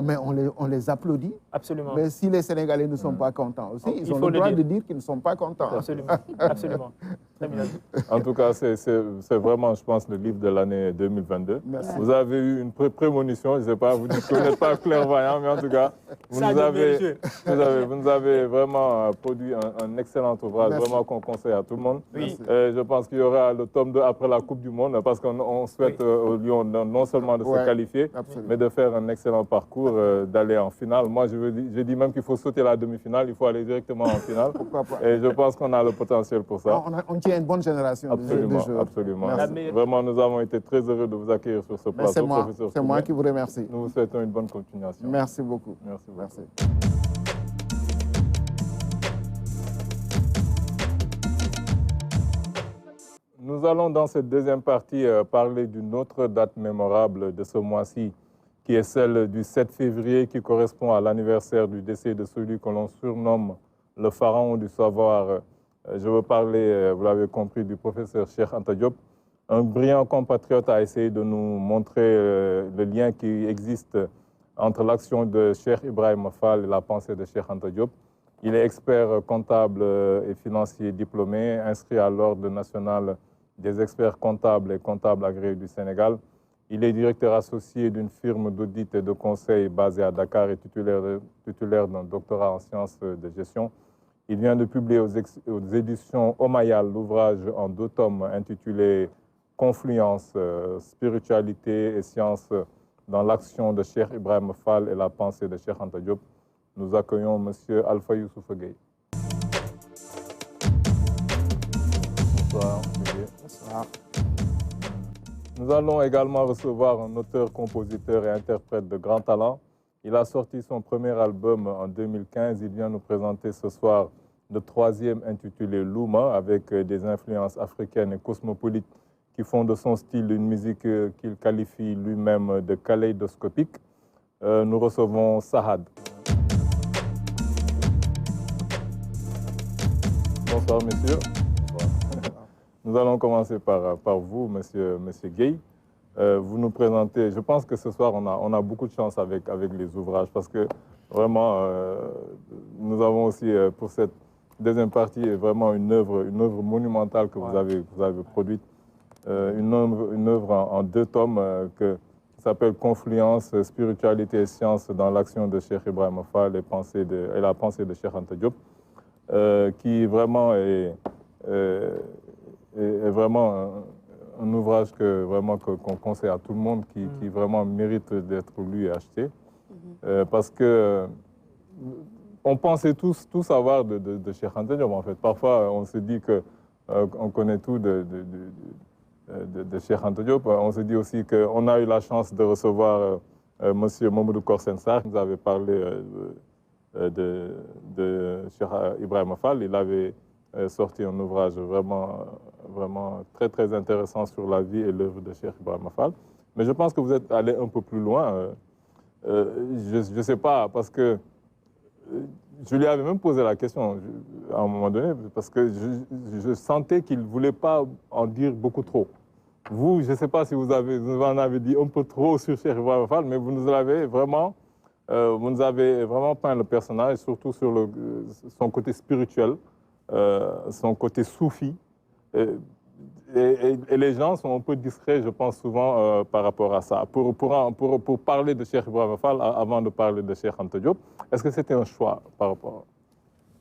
mais on les applaudit. Absolument. Mais si les Sénégalais ne sont pas contents aussi, ils ont le droit de dire qu'ils ne sont pas contents. Absolument. Absolument. Très bien. En tout cas, c'est vraiment, je pense, le livre de l'année 2022. Merci. Vous avez eu une prémonition, je ne sais pas, vous dites que vous n'êtes pas clairvoyant, mais en tout cas, vous nous avez vraiment produit un excellent ouvrage, vraiment qu'on conseille à tout le monde. Oui. Je pense qu'il y aura le tome 2 après la Coupe du Monde, parce qu'on souhaite au Lyon non seulement de se qualifier, mais de faire un excellent parcours, d'aller en finale. Moi, je dis même qu'il faut sauter la demi-finale, il faut aller directement en finale. Pourquoi pas? Et je pense qu'on a le potentiel pour ça. On tient une bonne génération de joueurs. Absolument. Vraiment, nous avons été très heureux de vous accueillir sur ce plateau, professeur. C'est moi qui vous remercie. Nous vous souhaitons une bonne continuation. Merci beaucoup. Merci. Nous allons dans cette deuxième partie parler d'une autre date mémorable de ce mois-ci, qui est celle du 7 février, qui correspond à l'anniversaire du décès de celui que l'on surnomme le pharaon du savoir. Je veux parler, vous l'avez compris, du professeur Cheikh Anta Diop. Un brillant compatriote a essayé de nous montrer le lien qui existe entre l'action de Cheikh Ibrahima Fall et la pensée de Cheikh Anta Diop. Il est expert comptable et financier diplômé, inscrit à l'Ordre national des experts comptables et comptables agréés du Sénégal. Il est directeur associé d'une firme d'audit et de conseil basée à Dakar et titulaire d'un doctorat en sciences de gestion. Il vient de publier aux éditions Omayal l'ouvrage en 2 tomes intitulé « Confluence, spiritualité et sciences dans l'action de Cheikh Ibrahima Fall et la pensée de Cheikh Anta Diop ». Nous accueillons M. Alpha Youssouf Gueye. Bonsoir, M. Gueye. Bonsoir. Nous allons également recevoir un auteur, compositeur et interprète de grand talent. Il a sorti son premier album en 2015. Il vient nous présenter ce soir le 3e intitulé Louma, avec des influences africaines et cosmopolites qui font de son style une musique qu'il qualifie lui-même de kaléidoscopique. Nous recevons Sahad. Bonsoir, messieurs. Nous allons commencer par vous, monsieur Gueye. Vous nous présentez, je pense que ce soir, on a beaucoup de chance avec les ouvrages parce que vraiment, nous avons aussi, pour cette deuxième partie, vraiment une œuvre monumentale que vous avez produite. Une œuvre en 2 tomes qui s'appelle Confluence, spiritualité et sciences dans l'action de Cheikh Ibrahima Fall et la pensée de Cheikh Anta Diop, qui vraiment est vraiment un ouvrage qu'on conseille à tout le monde, qui vraiment mérite d'être lu et acheté. Parce que on pensait tous savoir de Cheikh Anta Diop, en fait. Parfois, on se dit qu'on connaît tout de Cheikh Anta Diop. On se dit aussi qu'on a eu la chance de recevoir M. Mamadou Korsen Sarr, qui nous avait parlé de Cheikh Ibrahima Fall. Il avait sorti un ouvrage vraiment très, très intéressant sur la vie et l'œuvre de Cheikh Ibrahima Fall. Mais je pense que vous êtes allé un peu plus loin. Je ne sais pas, parce que je lui avais même posé la question à un moment donné, parce que je sentais qu'il ne voulait pas en dire beaucoup trop. Vous, je ne sais pas si vous en avez dit un peu trop sur Cheikh Ibrahima Fall, mais vous nous avez vraiment peint le personnage, surtout sur son côté spirituel, son côté soufi. Et les gens sont un peu discrets, je pense, souvent par rapport à ça. Pour parler de Cheikh Ibrahima Fall, avant de parler de Cheikh Anta Diop, est-ce que c'était un choix par rapport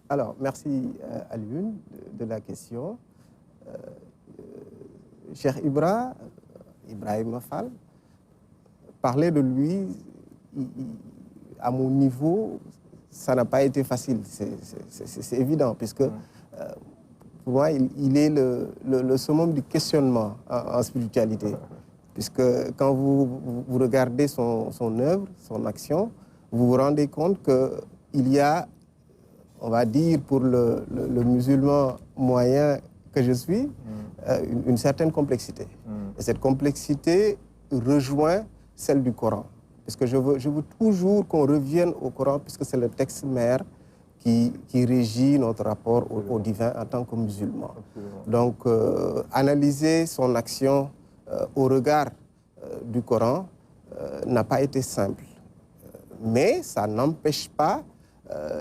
à... Alors, merci à Lune de la question. Cheikh Ibrahima Fall, parler de lui, à mon niveau, ça n'a pas été facile, c'est évident, puisque pour moi, il est le summum du questionnement en spiritualité. Puisque quand vous regardez son œuvre, son action, vous vous rendez compte qu'il y a, on va dire, pour le musulman moyen que je suis, une certaine complexité. Et cette complexité rejoint celle du Coran. Parce que je veux toujours qu'on revienne au Coran, puisque c'est le texte mère qui régit notre rapport au divin en tant que musulman. Donc, analyser son action au regard du Coran n'a pas été simple. Mais ça n'empêche pas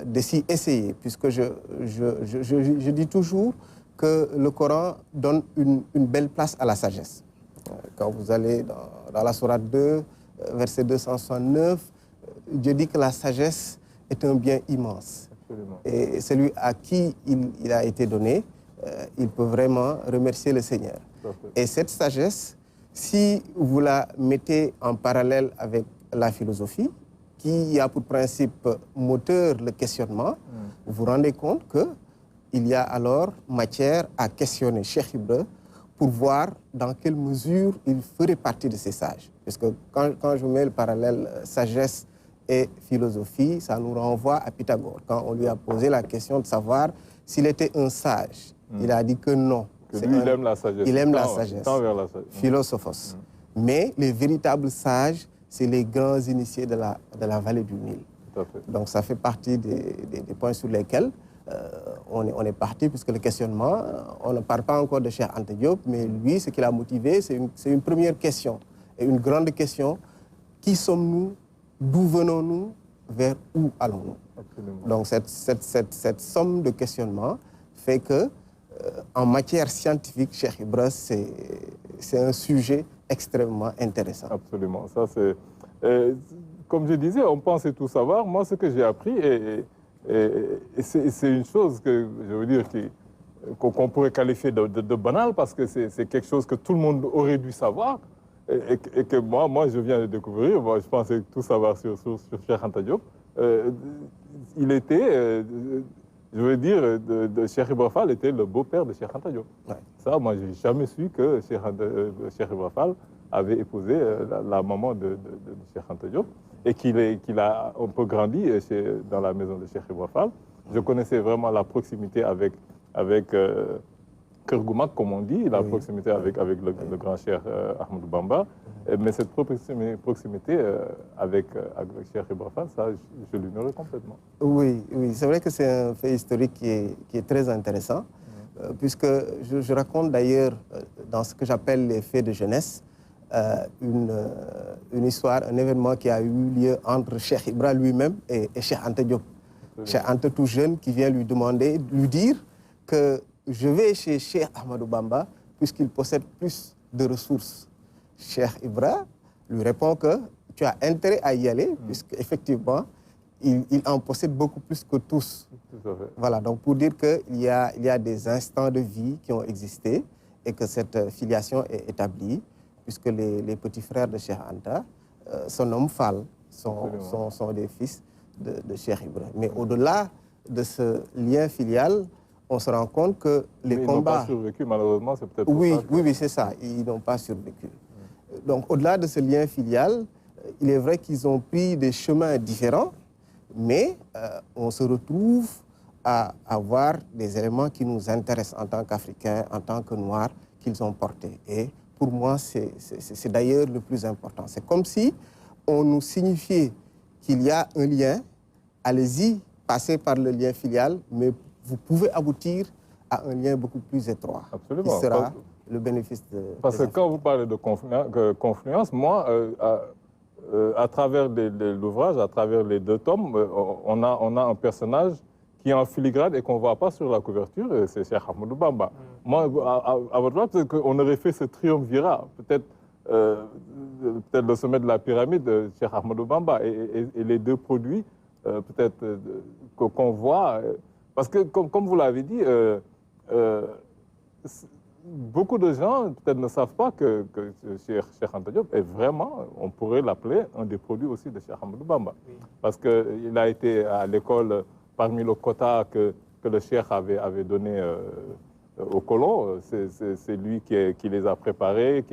de s'y essayer, puisque je dis toujours que le Coran donne une belle place à la sagesse. Quand vous allez dans la sourate 2, verset 269, Dieu dit que la sagesse est un bien immense. Absolument. Et celui à qui il a été donné, il peut vraiment remercier le Seigneur. Et cette sagesse, si vous la mettez en parallèle avec la philosophie, qui a pour principe moteur le questionnement, vous vous rendez compte qu'il y a alors matière à questionner Cheikh Ibra pour voir dans quelle mesure il ferait partie de ces sages. Parce que quand je mets le parallèle sagesse et philosophie, ça nous renvoie à Pythagore. Quand on lui a posé la question de savoir s'il était un sage, il a dit que non. Que lui, il aime la sagesse. Il aime la sagesse. Vers la sagesse. Philosophos. Mais les véritables sages, c'est les grands initiés de la vallée du Nil. Tout à fait. Donc ça fait partie des points sur lesquels on est parti, puisque le questionnement, on ne parle pas encore de Cheikh Anta Diop, mais lui, ce qui l'a motivé, c'est une première question, et une grande question. Qui sommes-nous? D'où venons-nous? Vers où allons-nous? Donc cette somme de questionnements fait que, en matière scientifique, Cheikh Ibra, c'est un sujet extrêmement intéressant. Absolument. Ça, c'est, comme je disais, on pensait tout savoir. Moi, ce que j'ai appris, et c'est une chose que, je veux dire, qu'on pourrait qualifier de banale, parce que c'est quelque chose que tout le monde aurait dû savoir, et que moi, je viens de découvrir. Moi, je pensais tout savoir sur Cheikh Anta Diop. Il était, je veux dire, Cheikh Ibrahima Fall était le beau-père de Cheikh Anta Diop. Ouais. Ça, moi, je n'ai jamais su que Cheikh Ibrahima Fall avait épousé la maman de Cheikh Anta Diop, et qu'il a un peu grandi dans la maison de Cheikh Ibrahima Fall. Je connaissais vraiment la proximité avec Kergoumak, comme on dit, la proximité avec le grand Cheikh Ahmadou Bamba. Mais cette proximité avec Cheikh Ibrahima Fall, ça, je l'ignorais complètement. Oui, c'est vrai que c'est un fait historique qui est très intéressant, puisque je raconte d'ailleurs, dans ce que j'appelle les faits de jeunesse, une histoire, un événement qui a eu lieu entre Cheikh Ibra lui-même et Cheikh Anta Diop. Cheikh Anta tout jeune qui vient lui dire que je vais chez Cheikh Ahmadou Bamba puisqu'il possède plus de ressources. Cheikh Ibra lui répond que tu as intérêt à y aller puisqu'effectivement, il en possède beaucoup plus que tous. Voilà, donc pour dire qu'il y a des instants de vie qui ont existé et que cette filiation est établie, puisque les petits frères de Cheikh Anta, son homme Fall, sont des fils de Cheikh Ibra. Mais au-delà de ce lien filial, on se rend compte que les combats... Ils n'ont pas survécu, malheureusement, c'est peut-être Oui, c'est ça, ils n'ont pas survécu. Donc, au-delà de ce lien filial, il est vrai qu'ils ont pris des chemins différents, mais on se retrouve à avoir des éléments qui nous intéressent en tant qu'Africains, en tant que Noirs, qu'ils ont portés. Et pour moi, c'est d'ailleurs le plus important. C'est comme si on nous signifiait qu'il y a un lien, allez-y passer par le lien filial, mais vous pouvez aboutir à un lien beaucoup plus étroit. Absolument. Qui sera le bénéfice de... Parce que quand vous parlez de confluence, moi, à travers l'ouvrage, à travers les 2 tomes, on a un personnage qui est en filigrane et qu'on ne voit pas sur la couverture, c'est Cheikh Ahmadou Bamba. Moi, à votre place, peut-être qu'on aurait fait ce triumvirat, peut-être le sommet de la pyramide, Cheikh Ahmadou Bamba, et les 2 produits, peut-être qu'on voit. Parce que, comme vous l'avez dit, beaucoup de gens peut-être ne savent pas que Cheikh Anta Diop est vraiment, on pourrait l'appeler, un des produits aussi de Cheikh Ahmadou Bamba. Oui. Parce qu'il a été à l'école parmi le quota que le Cheikh avait donné aux colons. C'est lui qui les a préparés.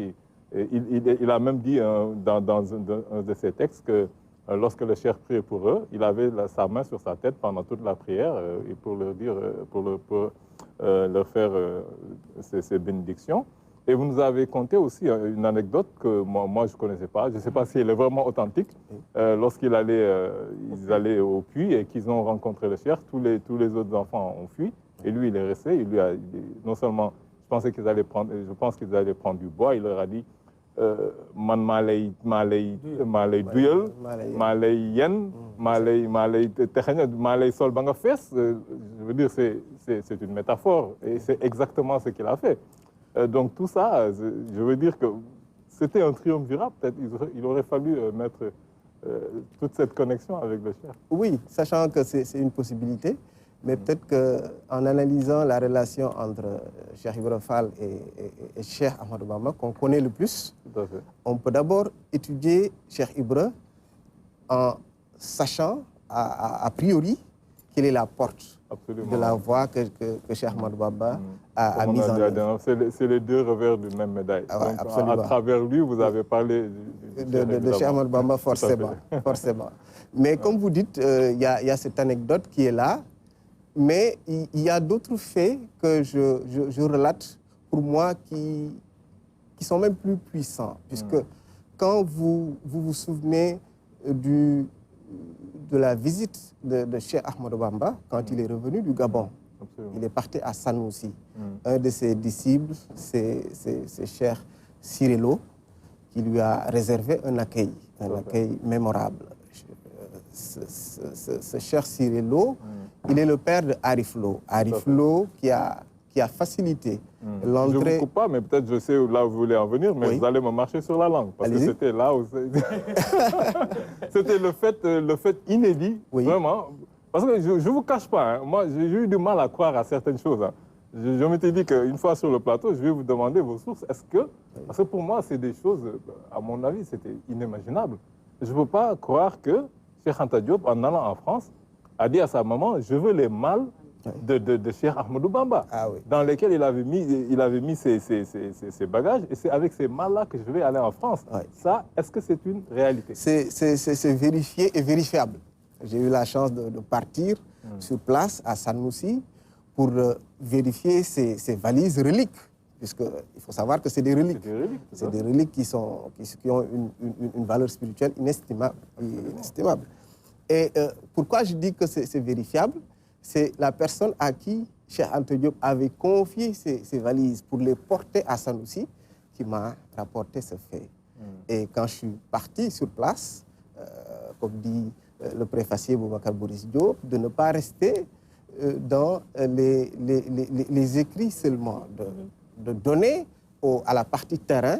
Il a même dit dans un de ses textes que lorsque le Cheikh priait pour eux, il avait sa main sur sa tête pendant toute la prière et pour leur dire, pour leur faire ces bénédictions. Et vous nous avez conté aussi une anecdote que moi je ne connaissais pas. Je ne sais pas si elle est vraiment authentique. Lorsqu'ils allaient au puits et qu'ils ont rencontré le Cheikh, tous les autres enfants ont fui. Et lui, il est resté. Il lui a, non seulement, je pense qu'ils allaient prendre du bois, il leur a dit man maa lay duyal maa lay yen maa lay texaña maa lay sol ba nga fees. Je veux dire, c'est une métaphore et c'est exactement ce qu'il a fait. Donc tout ça, je veux dire que c'était un triumvirat. Peut-être il aurait fallu mettre toute cette connexion avec le Cheikh. Oui, sachant que c'est une possibilité, mais peut-être qu'en analysant la relation entre Cheikh Ibra Fall et Cheikh Ahmadou Bamba, qu'on connaît le plus, on peut d'abord étudier Cheikh Ibra en sachant a priori quelle est la porte. Absolument. De la voie que Cheikh Ahmadou Bamba a mise en œuvre. C'est les 2 revers d'une même médaille. Ah ouais, donc, à travers lui, vous avez parlé de Cheikh Ahmadou Bamba, forcément. Mais comme vous dites, il y a cette anecdote qui est là, mais il y a d'autres faits que je relate pour moi qui sont même plus puissants, puisque quand vous vous souvenez de la visite de Cheikh Ahmadou Bamba, quand il est revenu du Gabon. Absolument. Il est parti à Sanoussi. Un de ses disciples, c'est Cheikh Sirelo, qui lui a réservé un accueil mémorable. Ce Cheikh Sirelo, il est le père de Arif Lo. Arif Lo qui a facilité l'entrée... Je ne vous coupe pas, mais peut-être je sais là où vous voulez en venir, mais vous allez me marcher sur la langue. Parce que c'était là où... C'était le fait inédit, vraiment. Parce que je ne vous cache pas, hein, moi j'ai eu du mal à croire à certaines choses. Hein. Je m'étais dit qu'une fois sur le plateau, je vais vous demander vos sources. Est-ce que... Parce que pour moi, c'est des choses, à mon avis, c'était inimaginable. Je ne peux pas croire que Cheikh Anta Diop, en allant en France, a dit à sa maman, je veux les malles de Cheikh Ahmadou Bamba, dans lesquels il avait mis ses bagages, et c'est avec ces malles-là que je vais aller en France. Ça, est-ce que c'est une réalité? C'est vérifié et vérifiable. J'ai eu la chance de partir sur place à Sanoussi pour vérifier ces valises reliques, puisqu'il faut savoir que c'est des reliques. C'est des reliques qui ont une valeur spirituelle inestimable. Et pourquoi je dis que c'est vérifiable? C'est la personne à qui Cheikh Anta Diop avait confié ces valises pour les porter à Sanoussi qui m'a rapporté ce fait. Et quand je suis parti sur place, comme dit le préfacier Boubacar Boris Diop, de ne pas rester dans les écrits seulement, de donner à la partie terrain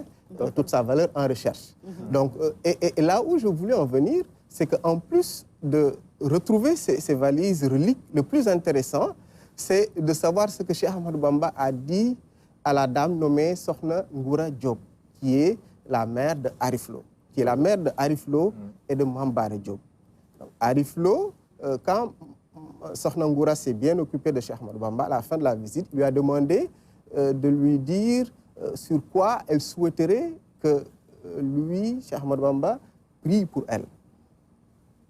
toute sa valeur en recherche. Donc, et là où je voulais en venir, c'est qu'en plus de retrouver ces valises reliques, le plus intéressant, c'est de savoir ce que Cheikh Ahmadou Bamba a dit à la dame nommée Sokhna Ngoura Diop, qui est la mère de Arif Lo, qui est la mère de Arif Lo et de Mambare Diop. Donc, Arif Lo, quand Sokhna Ngoura s'est bien occupée de Cheikh Ahmadou Bamba, à la fin de la visite, lui a demandé de lui dire sur quoi elle souhaiterait que lui, Cheikh Ahmadou Bamba, prie pour elle.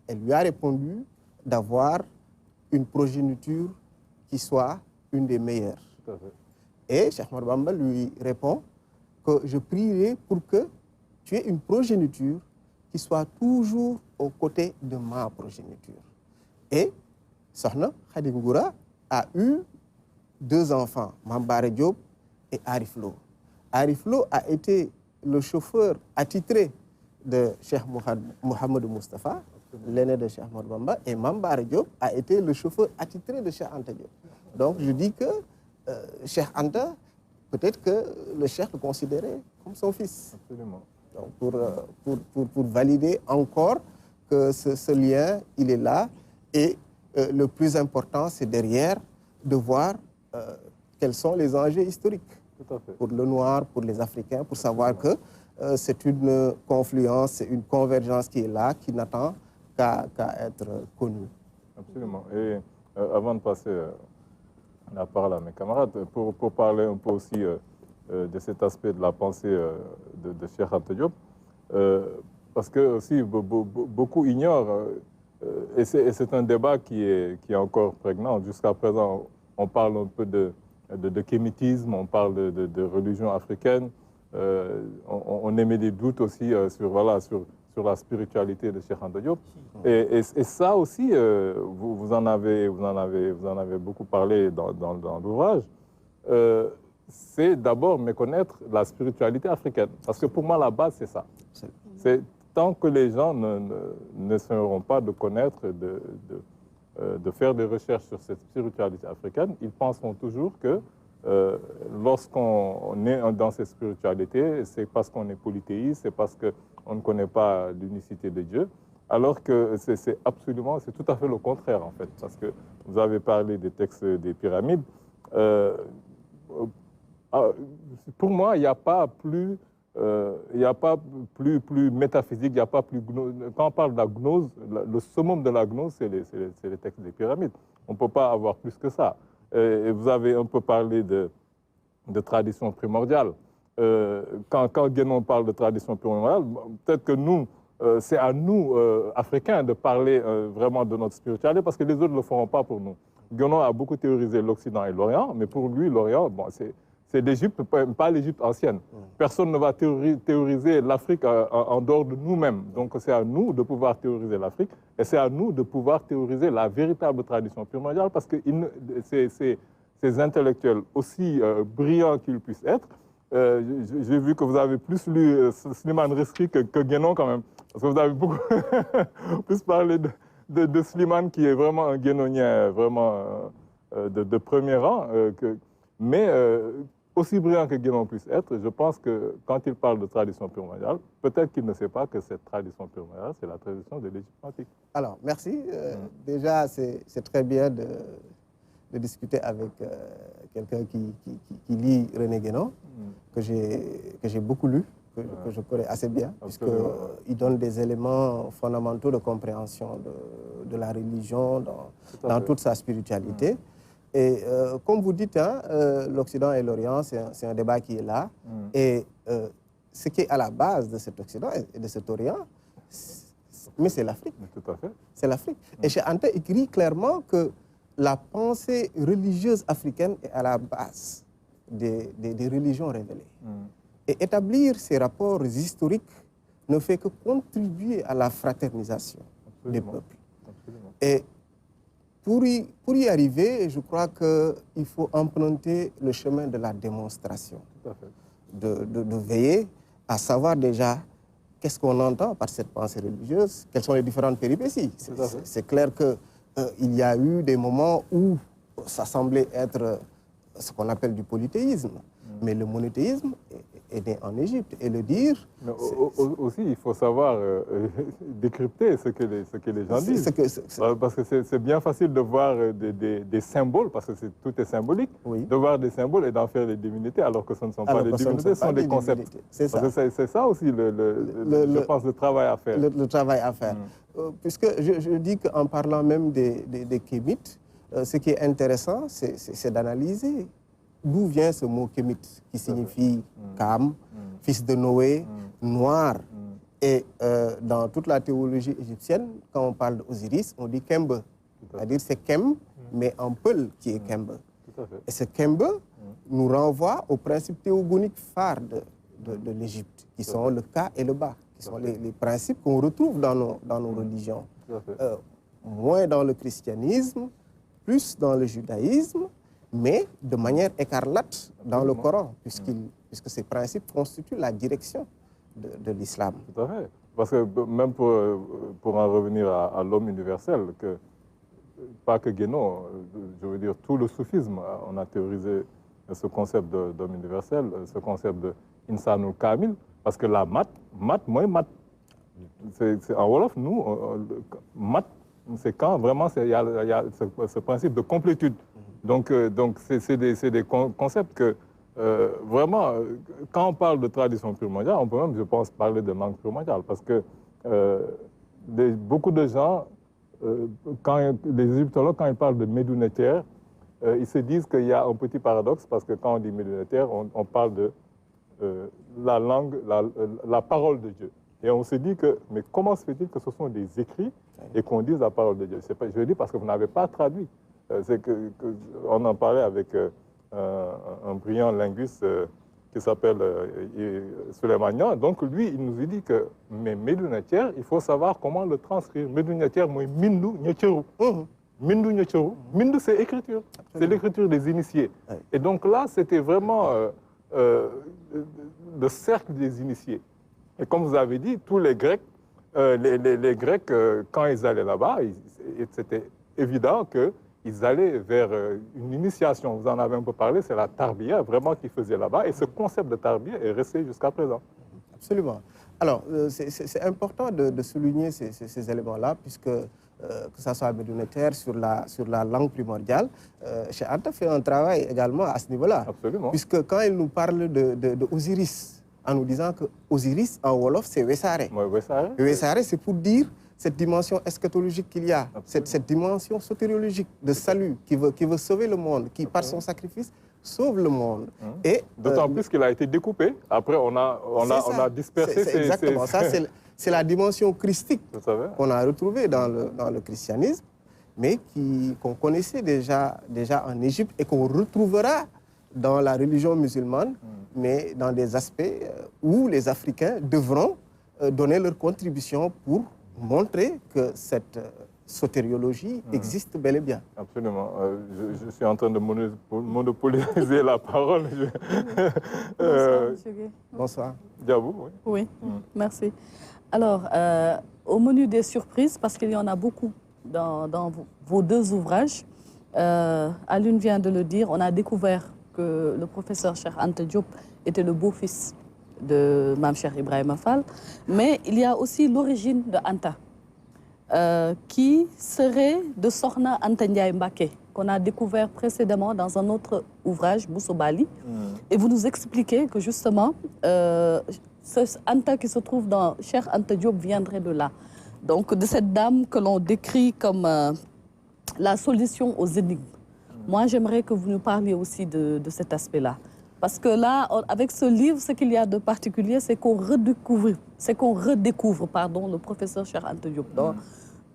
Elle lui a répondu d'avoir une progéniture qui soit une des meilleures. Et Cheikh Ahmadou Bamba lui répond que je prierai pour que tu aies une progéniture qui soit toujours aux côtés de ma progéniture. Et Sokhna Khady Ngoura a eu 2 enfants, Mambare Diop et Arif Lo. Arif Lo a été le chauffeur attitré de Cheikh Mohamed Moustapha, l'aîné de Cheikh Ahmadou Bamba, et Mambare Diop a été le chauffeur attitré de Cheikh Anta Diop. Donc je dis que Cheikh Anta, peut-être que le Cheikh le considérait comme son fils. Absolument. Donc pour valider encore que ce lien, il est là. Et le plus important, c'est derrière de voir quels sont les enjeux historiques pour le noir, pour les Africains, pour savoir que c'est une confluence, c'est une convergence qui est là, qui n'attend qu'à être connue. Absolument. Et avant de passer la parole à mes camarades, pour parler un peu aussi de cet aspect de la pensée de Cheikh Anta Diop, parce que aussi beaucoup ignorent, et c'est un débat qui est encore prégnant. Jusqu'à présent, on parle un peu de kémitisme, on parle de religion africaine, on émet des doutes aussi sur la spiritualité de Cheikh Anta Diop. Et ça aussi, vous en avez beaucoup parlé dans l'ouvrage. C'est d'abord méconnaître la spiritualité africaine. Parce que pour moi, la base, c'est ça. C'est tant que les gens ne seront pas de connaître, de faire des recherches sur cette spiritualité africaine, ils penseront toujours que lorsqu'on est dans cette spiritualité, c'est parce qu'on est polythéiste, c'est parce qu'on ne connaît pas l'unicité de Dieu. Alors que c'est tout à fait le contraire, en fait. Parce que vous avez parlé des textes des pyramides. Pour moi, il n'y a pas plus métaphysique, il n'y a pas plus gnose. Quand on parle de la gnose, le summum de la gnose, c'est les textes des pyramides. On ne peut pas avoir plus que ça. Et vous avez un peu parlé de tradition primordiale. Quand Guénon parle de tradition primordiale, peut-être que nous, c'est à nous, Africains, de parler vraiment de notre spiritualité, parce que les autres ne le feront pas pour nous. Guénon a beaucoup théorisé l'Occident et l'Orient, mais pour lui, l'Orient, bon, c'est l'Égypte, pas l'Égypte ancienne. Personne ne va théoriser l'Afrique en dehors de nous-mêmes. Donc c'est à nous de pouvoir théoriser l'Afrique et c'est à nous de pouvoir théoriser la véritable tradition primordiale parce que ces intellectuels, aussi brillants qu'ils puissent être, j'ai vu que vous avez plus lu Slimane Rescrit que Guénon quand même. Parce que vous avez beaucoup plus parlé de Slimane qui est vraiment un guénonien vraiment de premier rang. Mais aussi brillant que Guénon puisse être, je pense que quand il parle de tradition primordiale, peut-être qu'il ne sait pas que cette tradition primordiale, c'est la tradition de l'Égypte antique. Alors, merci. Déjà, c'est très bien de discuter avec quelqu'un qui lit René Guénon, que j'ai beaucoup lu, que je connais assez bien, puisqu'il donne des éléments fondamentaux de compréhension de la religion dans toute sa spiritualité. Et comme vous dites, hein, l'Occident et l'Orient, c'est un débat qui est là. Et ce qui est à la base de cet Occident et de cet Orient, mais c'est l'Afrique. Tout à fait. C'est l'Afrique. Et Cheikh Anta écrit clairement que la pensée religieuse africaine est à la base des religions révélées. Et établir ces rapports historiques ne fait que contribuer à la fraternisation des peuples. Absolument. Et pour y arriver, je crois qu'il faut emprunter le chemin de la démonstration. Tout à fait. De veiller à savoir déjà qu'est-ce qu'on entend par cette pensée religieuse, quelles sont les différentes péripéties. C'est clair qu'il y a eu des moments où ça semblait être ce qu'on appelle du polythéisme. Mais le monothéisme est né en Égypte. Et le dire... Mais aussi, il faut savoir décrypter ce que les gens disent. Parce que c'est bien facile de voir des symboles, parce que tout est symbolique, de voir des symboles et d'en faire des divinités, alors que ce ne sont pas des divinités, ce sont des concepts. C'est ça aussi, je pense, le travail à faire. Le travail à faire. Puisque je dis qu'en parlant même des kémites, ce qui est intéressant, c'est d'analyser d'où vient ce mot kémite, qui signifie Kam, fils de Noé, noir. Et dans toute la théologie égyptienne, quand on parle d'Osiris, on dit Kembe. C'est-à-dire c'est Kem, mais en Peul qui est Kembe. Et ce Kembe nous renvoie aux principes théogoniques phares de l'Égypte, qui sont le Ka et le Ba, qui sont les principes qu'on retrouve dans nos religions. Moins dans le christianisme, plus dans le judaïsme, mais de manière écarlate dans le Coran, puisque ces principes constituent la direction de l'islam. Tout à fait. Parce que même pour en revenir à l'homme universel, pas que Guénon, je veux dire tout le soufisme, on a théorisé ce concept d'homme universel, ce concept de Insanul Kamil, parce que la mat, moi, mat. En Wolof, nous, mat, c'est quand vraiment il y a ce principe de complétude. Donc c'est des concepts que vraiment, quand on parle de tradition pure mondiale, on peut même, je pense, parler de langue pure mondiale, parce que beaucoup de gens, les égyptologues, quand ils parlent de médunetière, ils se disent qu'il y a un petit paradoxe, parce que quand on dit médunetière, on parle de la langue, la parole de Dieu. Et on se dit que, mais comment se fait-il que ce sont des écrits et qu'on dise la parole de Dieu? Je le dis parce que vous n'avez pas traduit. On en parlait avec un brillant linguiste qui s'appelle Souleymanian. Donc lui, il nous dit que, mais Médunetière, il faut savoir comment le transcrire. Médunetière, moi, Mindu Nyecheru. Mindu Nyecheru. Mindu, c'est écriture. C'est l'écriture des initiés. Et donc là, c'était vraiment le cercle des initiés. Et comme vous avez dit, tous les Grecs, les Grecs, quand ils allaient là-bas, c'était évident qu'ils allaient vers une initiation. Vous en avez un peu parlé, c'est la tarbiya, vraiment qu'ils faisaient là-bas. Et ce concept de tarbiya est resté jusqu'à présent. Absolument. Alors, c'est important de souligner ces éléments-là, puisque que ce soit médunetaire sur la langue primordiale, Cheikh Anta fait un travail également à ce niveau-là. Absolument. Puisque quand il nous parle de Osiris, en nous disant que Osiris, en Wolof, c'est Wessare. Wessare, c'est pour dire cette dimension eschatologique qu'il y a, cette dimension sotériologique de salut qui veut sauver le monde, qui, par son sacrifice, sauve le monde. D'autant plus qu'il a été découpé. Après, on a dispersé ces... Exactement. Ça, c'est la dimension christique qu'on a retrouvée dans le christianisme, mais qu'on connaissait déjà en Égypte et qu'on retrouvera dans la religion musulmane, mais dans des aspects où les Africains devront donner leur contribution pour montrer que cette sotériologie existe bel et bien. Absolument. Je suis en train de monopoliser la parole. Bonsoir, M. Gueye. Bonsoir. Diabou, oui. Oui, merci. Alors, au menu des surprises, parce qu'il y en a beaucoup dans vos deux ouvrages, Alioune vient de le dire, on a découvert que le professeur Cheikh Anta Diop était le beau-fils de Mame Cheikh Ibrahima Fall, mais il y a aussi l'origine de Anta, qui serait de Sokhna Anta Ndiaye Mbacké, qu'on a découvert précédemment dans un autre ouvrage, Bousso Bali. Et vous nous expliquez que justement, ce Anta qui se trouve dans Cheikh Anta Diop viendrait de là. Donc de cette dame que l'on décrit comme la solution aux énigmes. Moi, j'aimerais que vous nous parliez aussi de cet aspect-là. Parce que là, avec ce livre, ce qu'il y a de particulier, c'est qu'on redécouvre, le professeur Cheikh Anta Diop,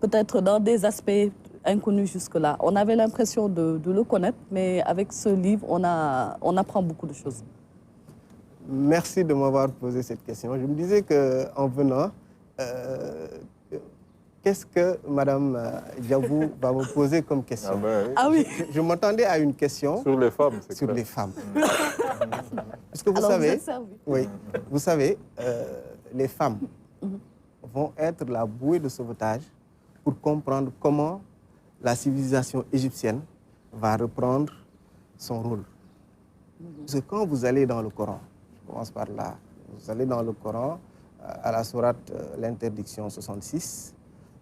peut-être dans des aspects inconnus jusque-là. On avait l'impression de le connaître, mais avec ce livre, on apprend beaucoup de choses. Merci de m'avoir posé cette question. Je me disais qu'en venant, qu'est-ce que Mme Diabou va me poser comme question? Ah oui. Je m'attendais à une question sur les femmes. Sur les femmes. Parce que vous savez, oui, vous savez, les femmes vont être la bouée de sauvetage pour comprendre comment la civilisation égyptienne va reprendre son rôle. Parce que quand vous allez dans le Coran, je commence par là, vous allez dans le Coran, à la sourate l'interdiction 66,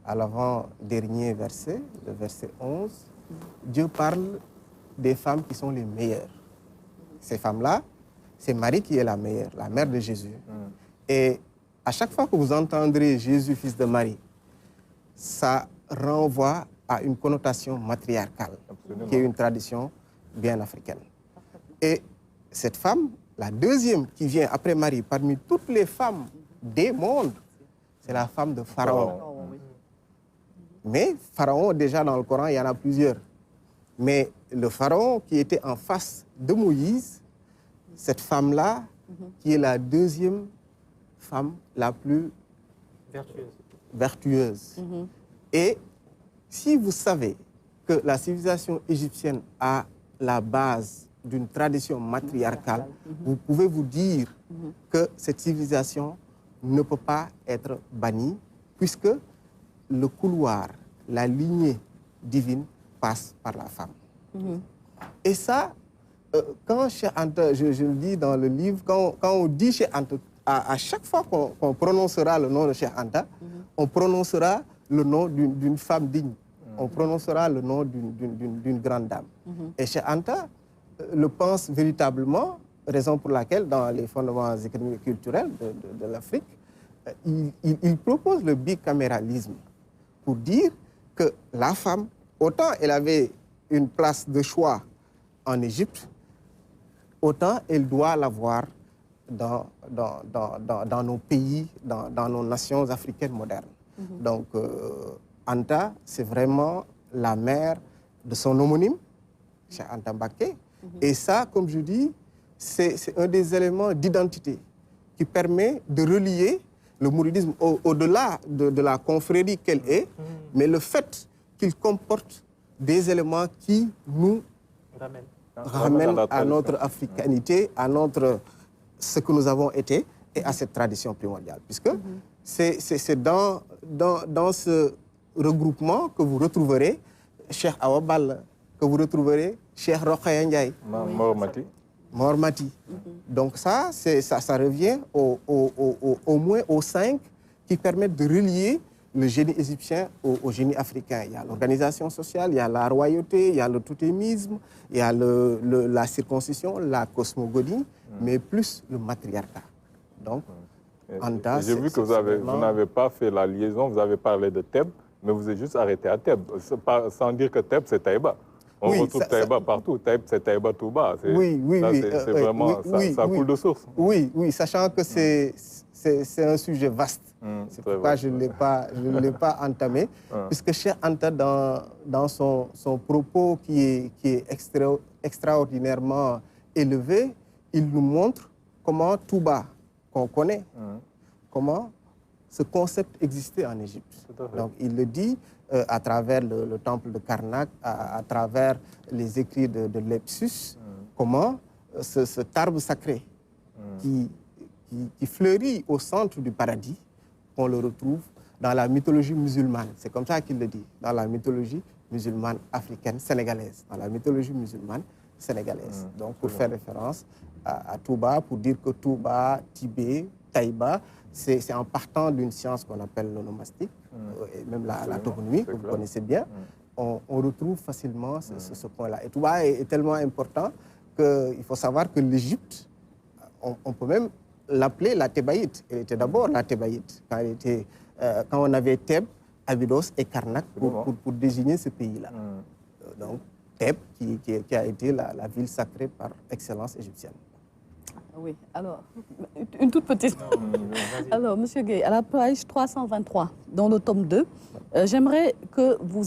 à l'avant-dernier verset, le verset 11, Dieu parle des femmes qui sont les meilleures. Ces femmes-là, c'est Marie qui est la meilleure, la mère de Jésus. Et à chaque fois que vous entendrez Jésus, fils de Marie, ça renvoie à une connotation matriarcale, qui est une tradition bien africaine. Et cette femme, la deuxième qui vient après Marie, parmi toutes les femmes des mondes, c'est la femme de Pharaon. Mais Pharaon, déjà dans le Coran, il y en a plusieurs. Mais le Pharaon qui était en face de Moïse, cette femme-là, qui est la deuxième femme la plus vertueuse. Et si vous savez que la civilisation égyptienne a la base d'une tradition matriarcale, vous pouvez vous dire que cette civilisation ne peut pas être bannie, puisque le couloir, la lignée divine passe par la femme. Et ça, quand Cheikh Anta, je le dis dans le livre, quand on dit Cheikh Anta, à chaque fois qu'on prononcera le nom de Cheikh Anta, on prononcera le nom d'une femme digne. On prononcera le nom d'une grande dame. Et Cheikh Anta le pense véritablement, raison pour laquelle, dans les fondements économiques et culturels de l'Afrique, il propose le bicaméralisme pour dire que la femme, autant elle avait une place de choix en Égypte, autant elle doit l'avoir dans nos pays, dans nos nations africaines modernes. Donc, Anta, c'est vraiment la mère de son homonyme, Cheikh Anta Mbacké. Et ça, comme je dis, c'est un des éléments d'identité qui permet de relier le mouridisme au-delà de la confrérie qu'elle est, mais le fait qu'il comporte des éléments qui nous ramènent à notre africanité, à ce que nous avons été et à cette tradition primordiale. Puisque c'est dans ce regroupement que vous retrouverez Cheikh Awa Balla, que vous retrouverez Cheikh Rokhaya Ndiaye, Mor Mati. Donc ça revient au moins aux 5 qui permettent de relier le génie égyptien au génie africain. Il y a l'organisation sociale, il y a la royauté, il y a le totémisme, il y a la circoncision, la cosmogonie, mais plus le matriarcat. Donc, Anta, j'ai vu que vous n'avez pas fait la liaison, vous avez parlé de Thèbes, mais vous êtes juste arrêté à Thèbes, sans dire que Thèbes, c'est Taïba. On retrouve Taïba partout. Thèbes, c'est Taïba Touba. Oui. C'est vraiment, ça coule de source. Oui, sachant que c'est un sujet vaste. C'est pourquoi je ne l'ai pas entamé. Puisque Cheikh Anta, dans son propos qui est extraordinairement élevé, il nous montre comment Touba, qu'on connaît, comment ce concept existait en Égypte. Donc il le dit à travers le temple de Karnak, à travers les écrits de Lepsus, comment cet arbre sacré qui fleurit au centre du paradis, on le retrouve dans la mythologie musulmane. C'est comme ça qu'il le dit, dans la mythologie musulmane africaine sénégalaise, dans la mythologie musulmane sénégalaise. Donc pour faire référence à Touba, pour dire que Touba, Tibet, Taïba, c'est en partant d'une science qu'on appelle l'onomastique, et même la toponymie, que vous connaissez bien, on retrouve facilement ce point-là. Et Touba est tellement important qu'il faut savoir que l'Égypte, on peut même l'appeler la Thébaïte. Elle était d'abord la Thébaïte, quand on avait Thèbes, Abydos et Karnak pour désigner ce pays-là. Donc Thèbes, qui a été la ville sacrée par excellence égyptienne. Oui, alors, une toute petite. Alors, M. Gueye, à la page 323, dans le tome 2, j'aimerais que vous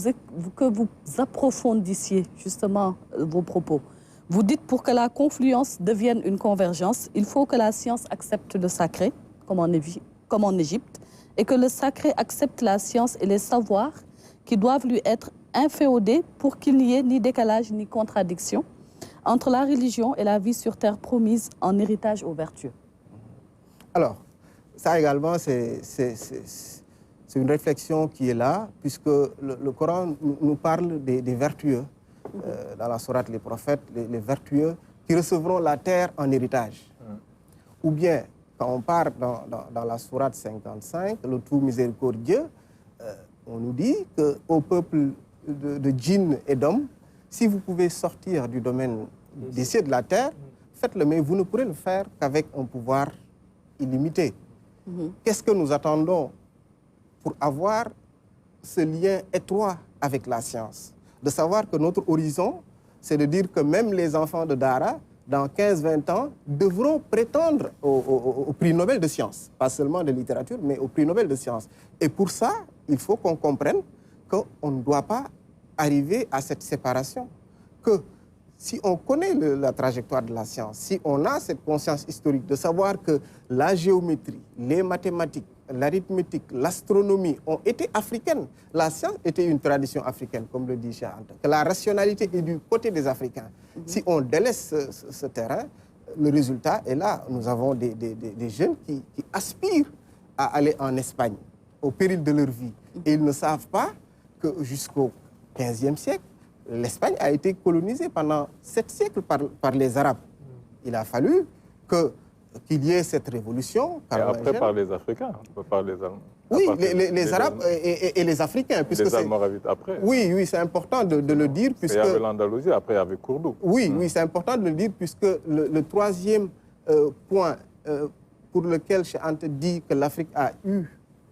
approfondissiez justement vos propos. Vous dites, pour que la confluence devienne une convergence, il faut que la science accepte le sacré, comme en Égypte, et que le sacré accepte la science et les savoirs qui doivent lui être inféodés pour qu'il n'y ait ni décalage ni contradiction entre la religion et la vie sur terre promise en héritage aux vertueux. Alors, ça également, c'est une réflexion qui est là, puisque le Coran nous parle des vertueux. Dans la sourate Les Prophètes, les vertueux qui recevront la terre en héritage. Ou bien, quand on part dans la sourate 55, le tout miséricordieux, on nous dit qu'au peuple de djinns et d'hommes, si vous pouvez sortir du domaine des cieux de la terre, faites-le, mais vous ne pourrez le faire qu'avec un pouvoir illimité. Qu'est-ce que nous attendons pour avoir ce lien étroit avec la science? De savoir que notre horizon, c'est de dire que même les enfants de Dara, dans 15-20 ans, devront prétendre au prix Nobel de sciences. Pas seulement de littérature, mais au prix Nobel de sciences. Et pour ça, il faut qu'on comprenne qu'on ne doit pas arriver à cette séparation. Que si on connaît la trajectoire de la science, si on a cette conscience historique de savoir que la géométrie, les mathématiques, l'arithmétique, l'astronomie ont été africaines, la science était une tradition africaine, comme le dit Cheikh Anta, que la rationalité est du côté des Africains. Si on délaisse ce terrain, le résultat est là. Nous avons des jeunes qui aspirent à aller en Espagne, au péril de leur vie. Et ils ne savent pas que jusqu'au XVe siècle, l'Espagne a été colonisée pendant 7 siècles par les Arabes. Il a fallu qu'il y ait cette révolution. Et après par les Africains, par les Allemands. Oui, les Arabes et les Africains. Puisque les Allemands arrivent après. Oui, c'est important de le dire. Il y avait l'Andalousie, après il y avait Cordoue. Oui, c'est important de le dire puisque le troisième point pour lequel Cheikh Anta dit que l'Afrique a eu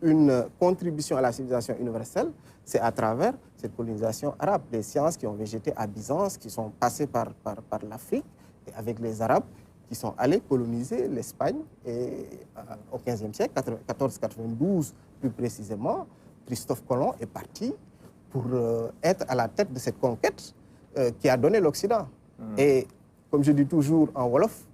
une contribution à la civilisation universelle, c'est à travers cette colonisation arabe. Les sciences qui ont végété à Byzance, qui sont passées par l'Afrique, et avec les Arabes qui sont allés coloniser l'Espagne. Et au XVe siècle, 1492 plus précisément, Christophe Colomb est parti pour être à la tête de cette conquête qui a donné l'Occident. Et comme je dis toujours en Wolof,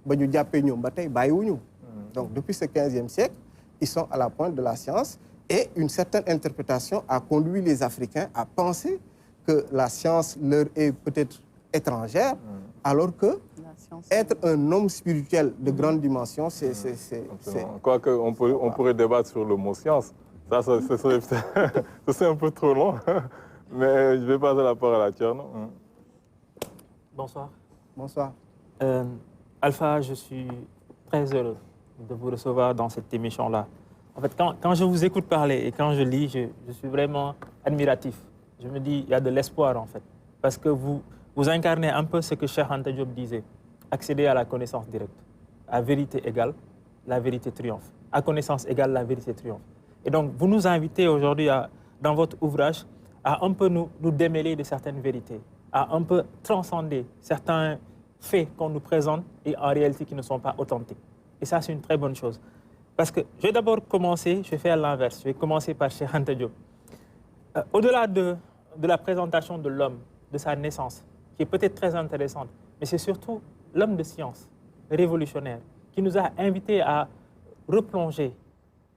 donc depuis ce XVe siècle, ils sont à la pointe de la science et une certaine interprétation a conduit les Africains à penser que la science leur est peut-être étrangère, alors que être un homme spirituel de grande dimension, c'est... Quoique, on pourrait débattre sur le mot science. Ça serait un peu trop long. Mais je vais passer la parole à Thierno. Bonsoir. Bonsoir. Alpha, je suis très heureux de vous recevoir dans cette émission-là. En fait, quand je vous écoute parler et quand je lis, je suis vraiment admiratif. Je me dis, il y a de l'espoir, en fait. Parce que vous incarnez un peu ce que Cheikh Anta Diop disait. Accéder à la connaissance directe. À vérité égale, la vérité triomphe. À connaissance égale, la vérité triomphe. Et donc, vous nous invitez aujourd'hui, dans votre ouvrage, à un peu nous démêler de certaines vérités, à un peu transcender certains faits qu'on nous présente et en réalité qui ne sont pas authentiques. Et ça, c'est une très bonne chose. Parce que je vais d'abord commencer, je vais faire l'inverse. Je vais commencer par Cheikh Anta Diop. Au-delà de la présentation de l'homme, de sa naissance, qui est peut-être très intéressante, mais c'est surtout l'homme de science, révolutionnaire, qui nous a invités à replonger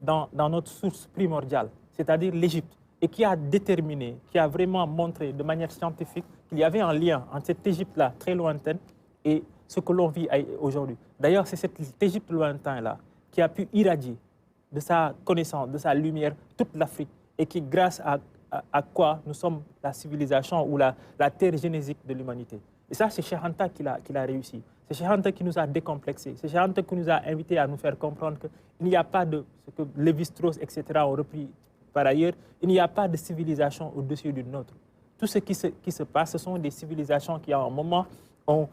dans notre source primordiale, c'est-à-dire l'Égypte, et qui a déterminé, qui a vraiment montré de manière scientifique qu'il y avait un lien entre cette Égypte-là, très lointaine, et ce que l'on vit aujourd'hui. D'ailleurs, c'est cette Égypte lointaine-là qui a pu irradier de sa connaissance, de sa lumière, toute l'Afrique, et qui, grâce à quoi nous sommes la civilisation ou la terre génésique de l'humanité. Et ça, c'est Cheikh Anta qui l'a réussi. C'est Cheikh Anta qui nous a décomplexés. C'est Cheikh Anta qui nous a invités à nous faire comprendre qu'il n'y a pas de ce que Lévi-Strauss, etc., ont repris par ailleurs, il n'y a pas de civilisation au-dessus d'une autre. Tout ce qui se passe, ce sont des civilisations qui, à un moment, ont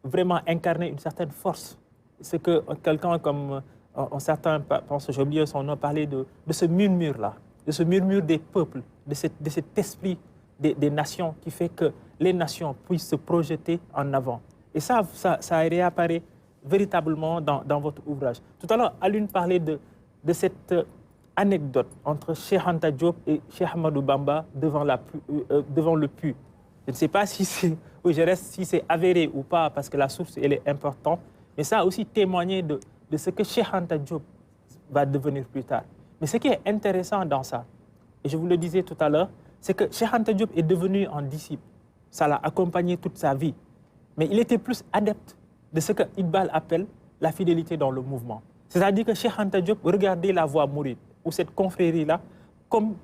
vraiment incarné une certaine force. C'est que quelqu'un comme un certain, j'ai oublié son nom, parlait de ce murmure-là, de ce murmure des peuples, de cet esprit des nations qui fait que les nations puissent se projeter en avant. Et ça réapparaît véritablement dans votre ouvrage. Tout à l'heure, Alioune parlait de cette anecdote entre Cheikh Anta Diop et Cheikh Ahmadou Bamba devant le puits. Je ne sais pas si c'est avéré ou pas, parce que la source elle est importante, mais ça a aussi témoigné de ce que Cheikh Anta Diop va devenir plus tard. Mais ce qui est intéressant dans ça, et je vous le disais tout à l'heure, c'est que Cheikh Anta Diop est devenu un disciple. Ça l'a accompagné toute sa vie. Mais il était plus adepte de ce que Iqbal appelle la fidélité dans le mouvement. C'est-à-dire que Cheikh Anta Diop regardait la voie mouride, ou cette confrérie-là, comme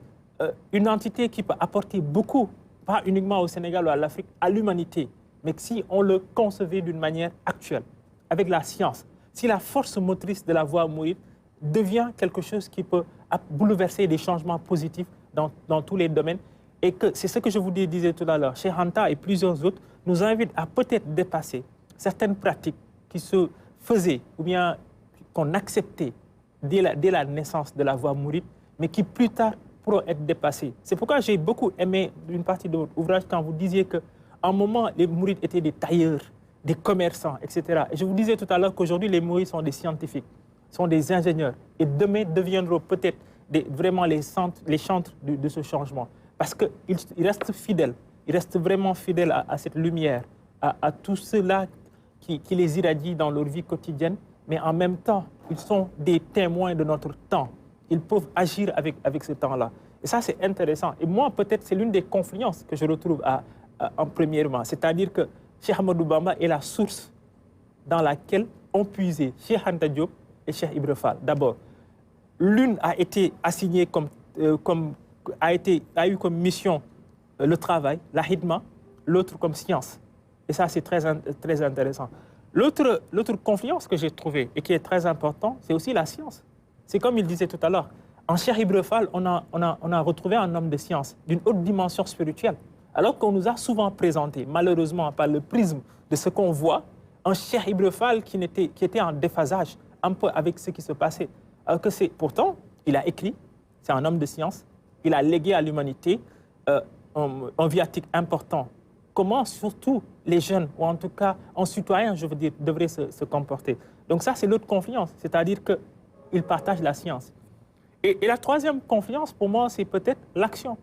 une entité qui peut apporter beaucoup, pas uniquement au Sénégal ou à l'Afrique, à l'humanité, mais que si on le concevait d'une manière actuelle, avec la science, si la force motrice de la voie mouride devient quelque chose qui peut bouleverser des changements positifs dans tous les domaines, et que c'est ce que je vous disais tout à l'heure, Cheikh Anta et plusieurs autres nous invitent à peut-être dépasser certaines pratiques qui se faisaient ou bien qu'on acceptait dès la naissance de la voie mouride, mais qui plus tard pourront être dépassées. C'est pourquoi j'ai beaucoup aimé une partie de votre ouvrage quand vous disiez qu'à un moment, les mourides étaient des tailleurs, des commerçants, etc. Et je vous disais tout à l'heure qu'aujourd'hui, les mourides sont des scientifiques, sont des ingénieurs, et demain deviendront peut-être vraiment les chantres de ce changement. Parce qu'ils restent fidèles, ils restent vraiment fidèles à cette lumière à tous ceux-là qui les irradient dans leur vie quotidienne, mais en même temps, ils sont des témoins de notre temps. Ils peuvent agir avec ce temps-là. Et ça, c'est intéressant. Et moi, peut-être, c'est l'une des confluences que je retrouve en premièrement. C'est-à-dire que Cheikh Ahmadou Bamba est la source dans laquelle ont puisé Cheikh Anta Diop et Cheikh Ibra Fall. D'abord, l'une a été assignée a eu comme mission le travail, la hidma, l'autre comme science. Et ça, c'est très intéressant. L'autre confluence que j'ai trouvée et qui est très importante, c'est aussi la science. C'est comme il disait tout à l'heure. En Cheikh Ibra Fall, on a retrouvé un homme de science d'une haute dimension spirituelle. Alors qu'on nous a souvent présenté, malheureusement, par le prisme de ce qu'on voit, un Cheikh Ibra Fall qui était en déphasage un peu avec ce qui se passait. Alors que pourtant, il a écrit, c'est un homme de science, il a légué à l'humanité un viatique important. Comment surtout les jeunes, ou en tout cas un citoyen, je veux dire, devraient se comporter. Donc ça, c'est l'autre confiance, c'est-à-dire qu'ils partagent la science. Et la troisième confiance, pour moi, c'est peut-être l'action.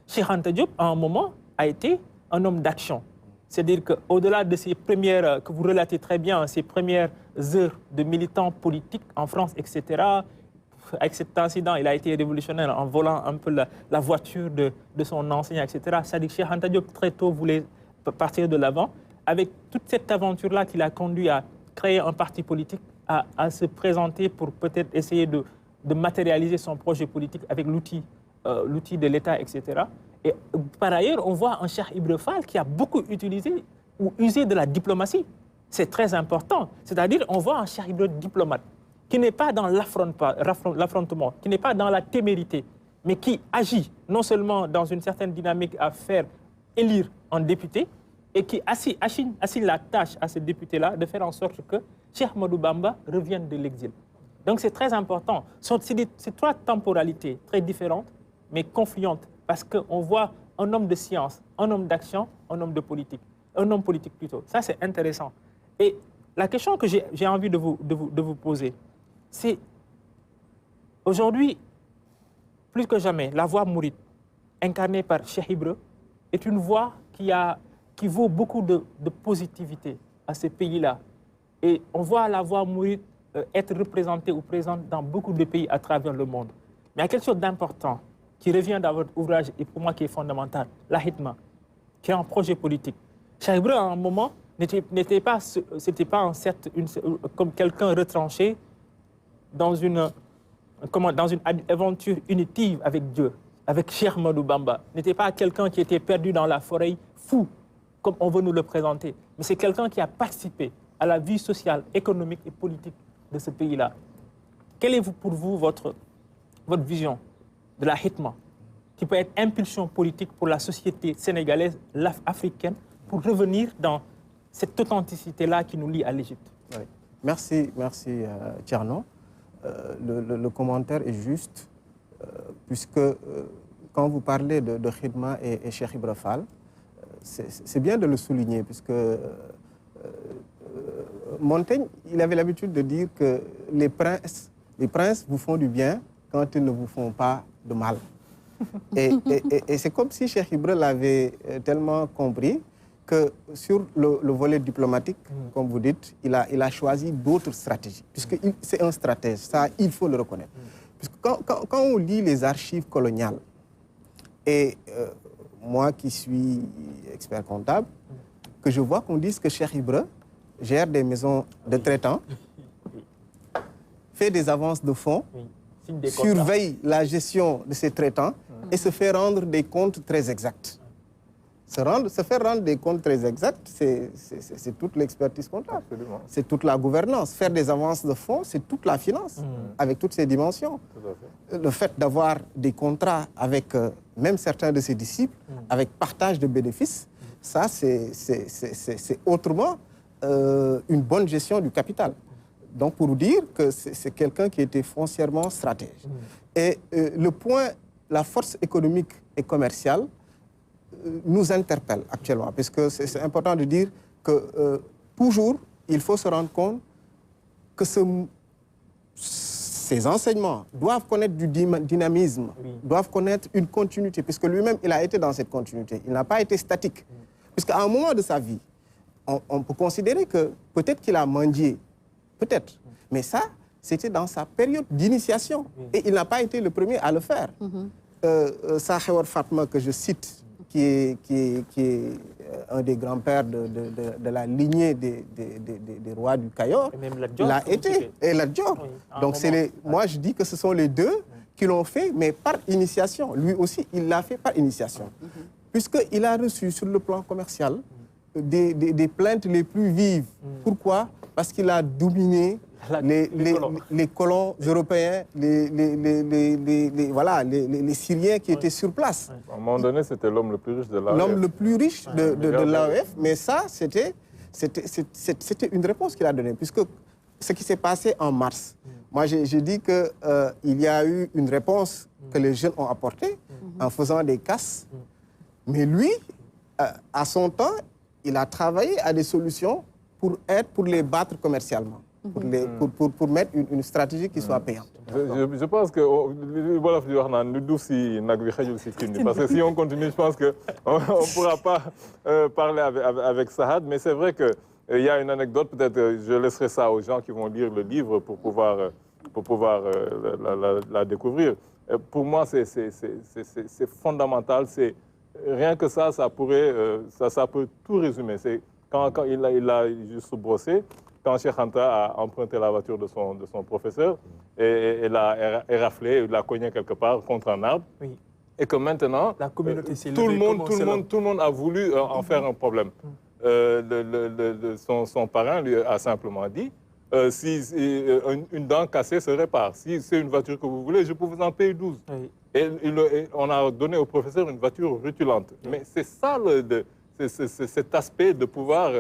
Cheikh Anta Diop, à un moment, a été un homme d'action. C'est-à-dire qu'au-delà de ses premières, que vous relatez très bien, ses premières heures de militant politique en France, etc., avec cet incident, il a été révolutionnaire en volant un peu la voiture de son enseignant, etc. C'est-à-dire que Cheikh Anta Diop, très tôt, voulait partir de l'avant. Avec toute cette aventure-là qui l'a conduit à créer un parti politique, à se présenter pour peut-être essayer de matérialiser son projet politique avec l'outil de l'État, etc. Et par ailleurs, on voit un Cheikh Ibra Fall qui a beaucoup utilisé ou usé de la diplomatie. C'est très important. C'est-à-dire, on voit un Cheikh Ibra diplomate qui n'est pas dans l'affrontement, qui n'est pas dans la témérité, mais qui agit non seulement dans une certaine dynamique à faire élire un député, et qui assigne la tâche à ce député-là de faire en sorte que Cheikh Ahmadou Bamba revienne de l'exil. Donc c'est très important. C'est trois temporalités très différentes, mais confluentes, parce qu'on voit un homme de science, un homme d'action, un homme de politique. Un homme politique plutôt. Ça, c'est intéressant. Et la question que j'ai envie de vous poser, c'est aujourd'hui, plus que jamais, la voix mouride, incarnée par Cheikh Ibra, est une voix qui vaut beaucoup de positivité à ce pays-là. Et on voit la voix mouride être représentée ou présente dans beaucoup de pays à travers le monde. Mais il y a quelque chose d'important qui revient dans votre ouvrage et pour moi qui est fondamental, la Hitma, qui est un projet politique. Cheikh Ibra, à un moment, n'était pas comme quelqu'un retranché dans une aventure unitive avec Dieu, avec Cheikh Ahmadou Bamba. N'était pas quelqu'un qui était perdu dans la forêt, fou, comme on veut nous le présenter. Mais c'est quelqu'un qui a participé à la vie sociale, économique et politique de ce pays-là. Quelle est pour vous votre vision de la Hitma, qui peut être impulsion politique pour la société sénégalaise, africaine, pour revenir dans cette authenticité-là qui nous lie à l'Égypte? Oui. Merci Thierno. Le commentaire est juste, puisque quand vous parlez de Hitma et Cheikh Ibra Fall, c'est bien de le souligner, puisque Montaigne, il avait l'habitude de dire que les princes vous font du bien quand ils ne vous font pas de mal. Et c'est comme si Cheikh Ibra l'avait tellement compris que sur le volet diplomatique, comme vous dites, il a choisi d'autres stratégies, puisque c'est un stratège, ça il faut le reconnaître. Puisque quand on lit les archives coloniales, et moi qui suis expert comptable, que je vois qu'on dise que Cheikh Ibra gère des maisons de traitants, fait des avances de fonds, surveille la gestion de ces traitants et se fait rendre des comptes très exacts. Se faire rendre des comptes très exacts, c'est toute l'expertise comptable. C'est toute la gouvernance. Faire des avances de fonds, c'est toute la finance, avec toutes ses dimensions. Le fait d'avoir des contrats avec même certains de ses disciples, avec partage de bénéfices, ça, c'est autrement une bonne gestion du capital. Donc, pour dire que c'est quelqu'un qui était foncièrement stratège. Et le point, la force économique et commerciale, nous interpelle actuellement, puisque c'est important de dire que toujours, il faut se rendre compte que ces enseignements doivent connaître du dynamisme, doivent connaître une continuité, puisque lui-même, il a été dans cette continuité. Il n'a pas été statique. Puisqu'à un moment de sa vie, on peut considérer que peut-être qu'il a mendié, peut-être. Mais ça, c'était dans sa période d'initiation. Et il n'a pas été le premier à le faire. Sahewar Fatma, que je cite, qui est un des grands-pères de la lignée des rois du Cayor, l'a été. Et la Dior. Donc, moi, je dis que ce sont les deux qui l'ont fait, mais par initiation. Lui aussi, il l'a fait par initiation. Puisqu'il a reçu sur le plan commercial des plaintes les plus vives. Pourquoi? Parce qu'il a dominé les colons européens, les Syriens qui étaient sur place. À un moment donné, c'était l'homme le plus riche de l'AOF. L'homme le plus riche de l'AOF, mais ça, c'était une réponse qu'il a donnée, puisque ce qui s'est passé en mars, moi j'ai dit qu'il y a eu une réponse que les jeunes ont apportée en faisant des casses, mais lui, à son temps, il a travaillé à des solutions pour les battre commercialement. Pour mettre une stratégie qui soit payante. Je pense que parce que si on continue, je pense qu'on ne pourra pas parler avec Sahad, mais c'est vrai qu'il y a une anecdote, peut-être je laisserai ça aux gens qui vont lire le livre pour pouvoir la découvrir. Pour moi, c'est fondamental, rien que ça peut tout résumer. C'est quand il a juste brossé, quand Cheikh Anta a emprunté la voiture de son professeur et l'a éraflé, il l'a cogné quelque part contre un arbre. Oui. Et que maintenant, la communauté tout le monde a voulu en faire un problème. Son parrain lui a simplement dit, si une dent cassée se répare, si c'est une voiture que vous voulez, je peux vous en payer 12. Oui. Et on a donné au professeur une voiture rutulante. Oui. Mais c'est ça cet aspect de pouvoir.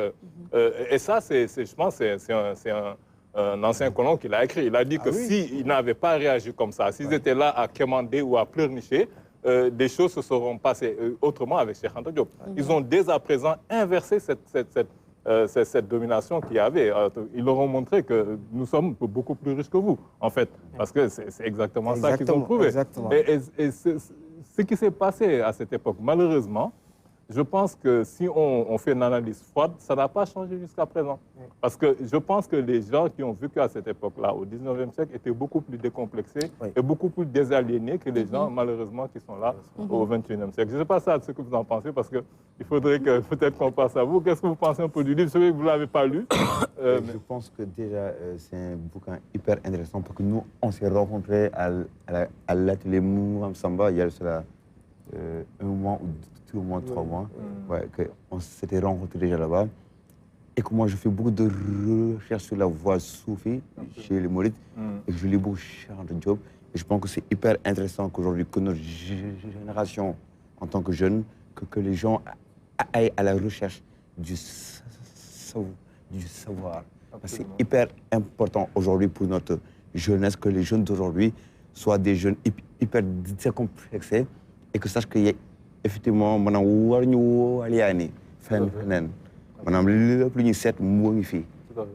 Et ça, je pense, c'est un ancien colon qui l'a écrit. Il a dit que s'ils n'avaient pas réagi comme ça, s'ils étaient là à quémander ou à pleurnicher, des choses se seront passées autrement avec Cheikh Anta Diop. Ils ont dès à présent inversé cette domination qu'il y avait. Ils leur ont montré que nous sommes beaucoup plus riches que vous, en fait. Parce que c'est exactement ça qu'ils ont prouvé. Et ce qui s'est passé à cette époque, malheureusement, je pense que si on fait une analyse froide, ça n'a pas changé jusqu'à présent. Parce que je pense que les gens qui ont vécu à cette époque-là, au 19e siècle, étaient beaucoup plus décomplexés et beaucoup plus désaliénés que les gens, malheureusement, qui sont là au 21e siècle. Je ne sais pas ça, ce que vous en pensez, parce qu'il faudrait que peut-être qu'on passe à vous. Qu'est-ce que vous pensez un peu du livre? Je sais que vous ne l'avez pas lu. Je pense que déjà, c'est un bouquin hyper intéressant, parce que nous, on s'est rencontrés à l'atelier Mouam Samba, il y a cela un mois ou 2 mois, 3 mois, on s'était rencontrés déjà là-bas. Et que moi, je fais beaucoup de recherches sur la voix soufie chez les Mourides, et que je lis beaucoup Cheikh Anta Diop. Et je pense que c'est hyper intéressant qu'aujourd'hui, que notre génération, en tant que jeunes, que les gens aillent à la recherche du savoir. C'est hyper important aujourd'hui pour notre jeunesse, que les jeunes d'aujourd'hui soient des jeunes hyper décomplexés, et que sachent qu'il y a effectivement, maanaam war ñu waliyaani feneen maanaam lépp lu ñuy seet moo ngi fii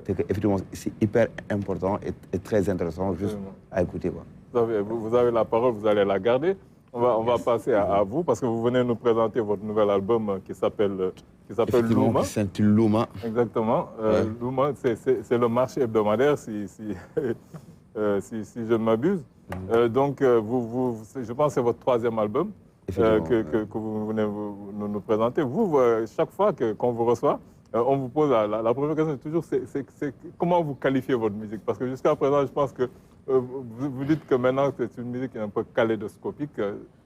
te que effectivement c'est hyper important et très intéressant juste à écouter. Vous avez la parole, vous allez la garder. On va passer à vous parce que vous venez nous présenter votre nouvel album qui s'appelle Louma. C'est Louma. Exactement. Louma, c'est le marché hebdomadaire si je ne m'abuse. Donc, je pense que c'est votre 3e album. Que vous venez nous présenter. Vous, chaque fois qu'on vous reçoit, on vous pose la première question, toujours, c'est comment vous qualifiez votre musique? Parce que jusqu'à présent, je pense que vous dites que maintenant, c'est une musique un peu kaléidoscopique.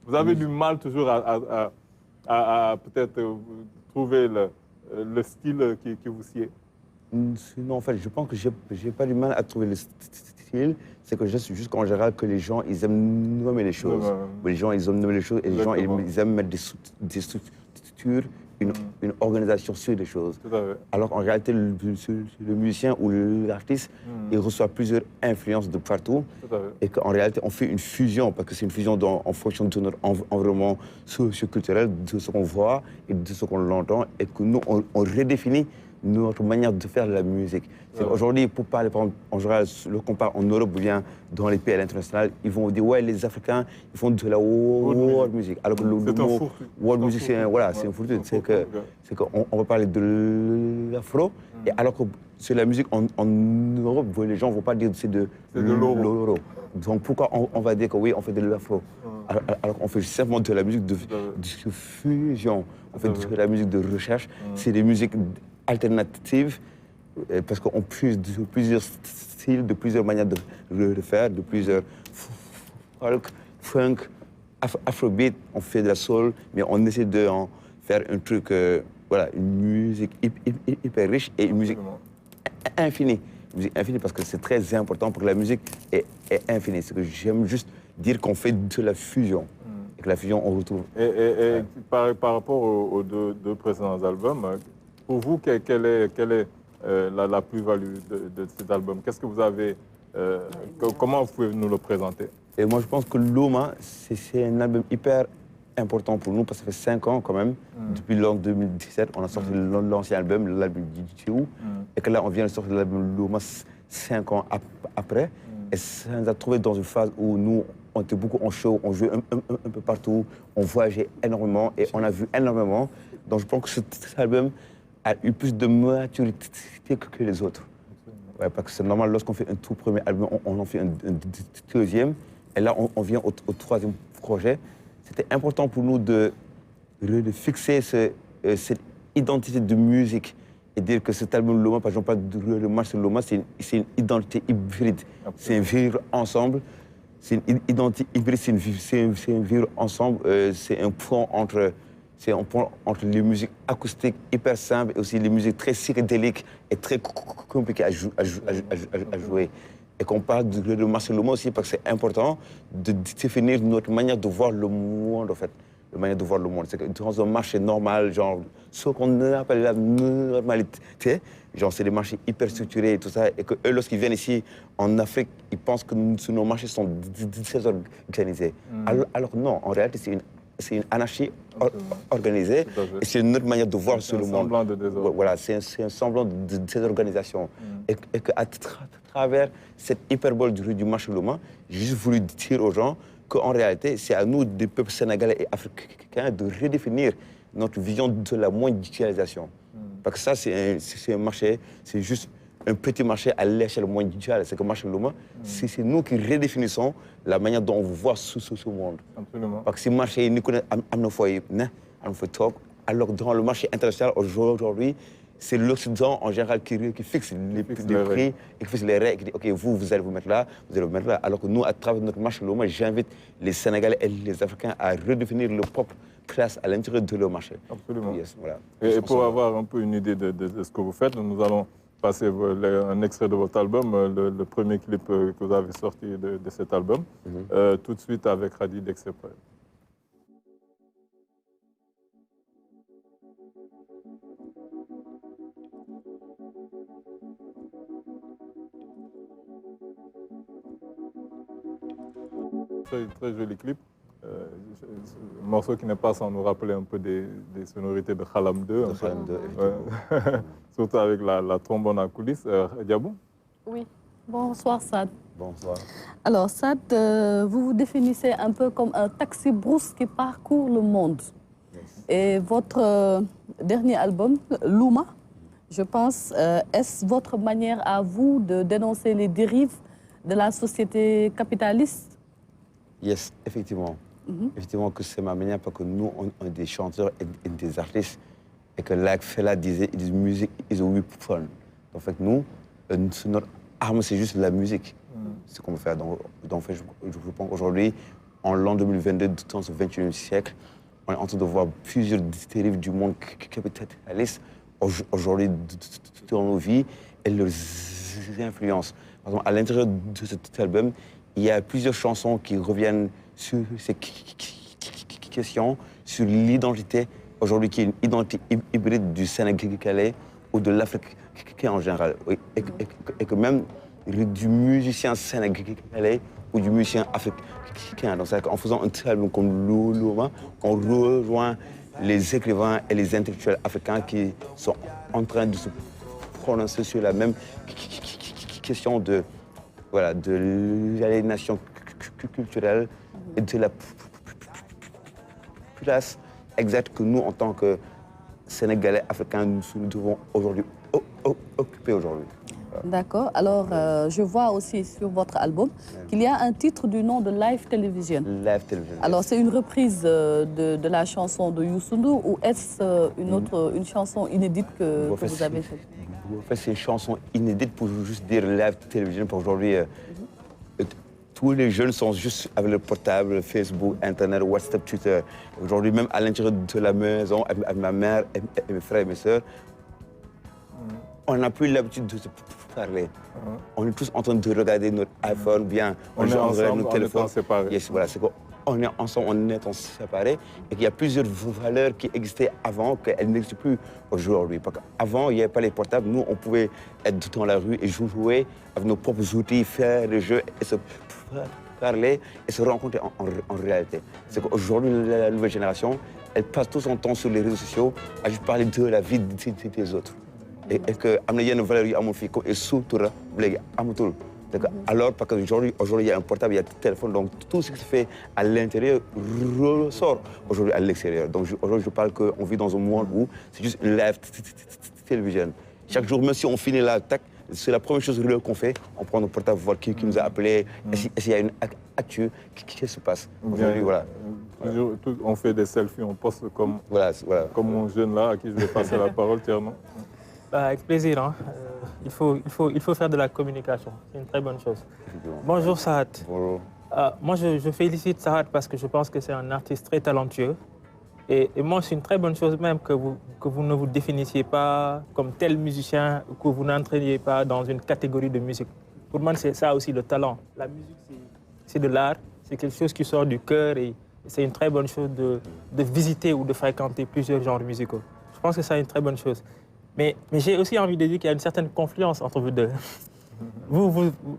Vous avez du mal toujours à peut-être trouver le style qui vous sied. Non, en fait, je pense que je n'ai pas du mal à trouver le style. C'est que juste qu'en général, que les gens, ils aiment nommer les choses. Les gens, ils aiment nommer les choses et les gens, ils aiment mettre des structures, une organisation sur les choses. Alors qu'en réalité, le musicien ou l'artiste, il reçoit plusieurs influences de partout. Et qu'en réalité, on fait une fusion, parce que c'est une fusion en fonction de notre environnement socio-culturel, de ce qu'on voit et de ce qu'on entend. Et que nous, on redéfinit notre manière de faire de la musique. Aujourd'hui, pour parler, par exemple, en général, le compare en Europe ou bien dans les pays à l'international, ils vont dire, ouais, les Africains, ils font de la world music. Alors que le mot world music, c'est voilà, un fourre-tout. C'est qu'on va parler de l'afro, et alors que c'est la musique en Europe, les gens ne vont pas dire que c'est de l'euro. Donc pourquoi on va dire que oui, on fait de l'afro, alors qu'on fait simplement de la musique de fusion, on fait de la musique de recherche, c'est des musiques alternatives, parce qu'on puise de plusieurs styles, de plusieurs manières de le faire, de plusieurs folk, funk, afrobeat, on fait de la soul, mais on essaie de en faire un truc, voilà, une musique hyper riche et une musique infinie. Musique infinie parce que c'est très important pour que la musique est infinie. C'est que j'aime juste dire qu'on fait de la fusion. Et que la fusion, on retrouve. Et par rapport aux deux précédents albums, pour vous, quelle est la plus-value de cet album? Qu'est-ce que vous avez... comment vous pouvez nous le présenter? Et moi, je pense que Loma, c'est un album hyper important pour nous parce que ça fait 5 ans quand même. Depuis l'an 2017, on a sorti l'ancien album, l'album Djidjou. Et que là, on vient de sortir l'album Loma 5 ans après. Et ça nous a trouvé dans une phase où nous, on était beaucoup en show, on jouait un peu partout, on voyageait énormément et on a vu énormément. Donc je pense que cet album a eu plus de maturité que les autres. Ouais, parce que c'est normal, lorsqu'on fait un tout premier album, on en fait un deuxième. Et là, on vient au troisième projet. C'était important pour nous de fixer cette identité de musique et dire que cet album Loma, par exemple, le match de Loma, c'est une identité hybride. C'est un vivre ensemble. C'est une identité hybride, c'est un vivre ensemble. C'est un pont entre les musiques acoustiques hyper simples et aussi les musiques très psychédéliques et très compliquées à jouer. Et qu'on parle de Marcel Loma aussi parce que c'est important de définir notre manière de voir le monde, en fait. La manière de voir le monde. C'est que dans un marché normal, genre, ce qu'on appelle la normalité, genre, c'est des marchés hyper structurés et tout ça, et qu'eux, lorsqu'ils viennent ici, en Afrique, ils pensent que nos marchés sont désorganisés. Alors non, en réalité, c'est une anarchie organisée, et c'est une autre manière de voir sur le monde. Voilà, c'est un semblant de désorganisation. Et qu'à travers cette hyperbole du marché Loma, j'ai juste voulu dire aux gens qu'en réalité, c'est à nous, des peuples sénégalais et africains, de redéfinir notre vision de la mondialisation. Parce que ça, c'est un marché, c'est juste un petit marché à l'échelle mondiale. C'est que le marché Loma, c'est nous qui redéfinissons la manière dont on voit ce monde. Absolument. Parce que si le marché nous connaît à nos foyers, alors dans le marché international aujourd'hui, c'est l'Occident en général qui fixe les prix et qui fixe les règles, qui dit ok, vous allez vous mettre là, vous allez vous mettre là. Alors que nous, à travers notre marché Loma, j'invite les Sénégalais et les Africains à redéfinir leur propre place à l'intérieur de leur marché. Absolument. Yes, voilà. Et pour avoir un peu une idée de ce que vous faites, nous allons passer un extrait de votre album, le premier clip que vous avez sorti de cet album, tout de suite avec Radi d'Excepret. Très joli clip. Un morceau qui n'est pas sans nous rappeler un peu des sonorités de Khalam 2. Surtout avec la trombone en coulisses. Diabou? Oui. Bonsoir, Sad. Bonsoir. Alors, Sad, vous vous définissez un peu comme un taxi brousse qui parcourt le monde. Yes. Et votre dernier album, Loma, je pense, est-ce votre manière à vous de dénoncer les dérives de la société capitaliste? Yes, effectivement. Effectivement que c'est ma manière parce que nous, on est des chanteurs et des artistes et que Like Fela disait, music is a weapon. En fait, nous, notre arme, c'est juste la musique. C'est ce qu'on veut faire. Donc en fait, je pense qu'aujourd'hui, en l'an 2022, dans ce 21e siècle, on est en train de voir plusieurs dérives du monde capitaliste aujourd'hui dans nos vies et leurs influences. Par exemple, à l'intérieur de cet album, il y a plusieurs chansons qui reviennent sur ces questions, sur l'identité, aujourd'hui qui est une identité hybride du Sénégalais ou de l'Afrique en général. Et que même du musicien sénégalais ou du musicien africain. Donc, en faisant un album comme Loma, on rejoint les écrivains et les intellectuels africains qui sont en train de se prononcer sur la même question de l'aliénation culturelle et de la place exacte que nous, en tant que Sénégalais, Africains, nous devons aujourd'hui occuper aujourd'hui. D'accord. Alors, je vois aussi sur votre album qu'il y a un titre du nom de Live Television. Live Television. Alors, c'est une reprise de la chanson de Youssou Ndour ou est-ce une chanson inédite que vous avez faite? En fait, c'est une chanson inédite pour juste dire Live Television. Pour aujourd'hui, tous les jeunes sont juste avec le portable, Facebook, Internet, WhatsApp, Twitter. Aujourd'hui, même à l'intérieur de la maison, avec ma mère et mes frères et mes sœurs, on n'a plus l'habitude de se parler. On est tous en train de regarder notre iPhone, bien, on est ensemble, notre téléphone. En étant séparés. Yes, voilà, c'est qu'on est ensemble, on est séparés, et qu'il y a plusieurs valeurs qui existaient avant, qu'elles n'existent plus aujourd'hui. Parce qu'avant, il n'y avait pas les portables, nous, on pouvait être dans la rue et jouer avec nos propres outils, faire des jeux et se parler et se rencontrer en réalité. C'est qu'aujourd'hui, la nouvelle génération, elle passe tout son temps sur les réseaux sociaux à juste parler de la vie des autres. Et que am na yenn valeurs yu amul fii comme et sutura léegi amatul. Alors parce qu'aujourd'hui il y a un portable, il y a un téléphone, donc tout ce qui se fait à l'intérieur ressort aujourd'hui à l'extérieur. Donc aujourd'hui je parle qu'on vit dans un monde où c'est juste une live télévision. Chaque jour, même si on finit là, tac, c'est la première chose qu'on fait, on prend notre portable, voir qui nous a appelé, s'il y a une actu, qu'est-ce qui se passe. Aujourd'hui, voilà. On fait des selfies, on poste comme mon jeune là à qui je vais passer la parole, Thierno. Avec plaisir. Hein. Il faut faire de la communication. C'est une très bonne chose. Bonjour Saad. Bonjour. Moi, je félicite Saad parce que je pense que c'est un artiste très talentueux. Et moi, c'est une très bonne chose même que vous ne vous définissiez pas comme tel musicien, que vous n'entraîniez pas dans une catégorie de musique. Pour moi, c'est ça aussi le talent. La musique, c'est de l'art. C'est quelque chose qui sort du cœur et c'est une très bonne chose de visiter ou de fréquenter plusieurs genres musicaux. Je pense que c'est une très bonne chose. Mais j'ai aussi envie de dire qu'il y a une certaine confluence entre vous deux.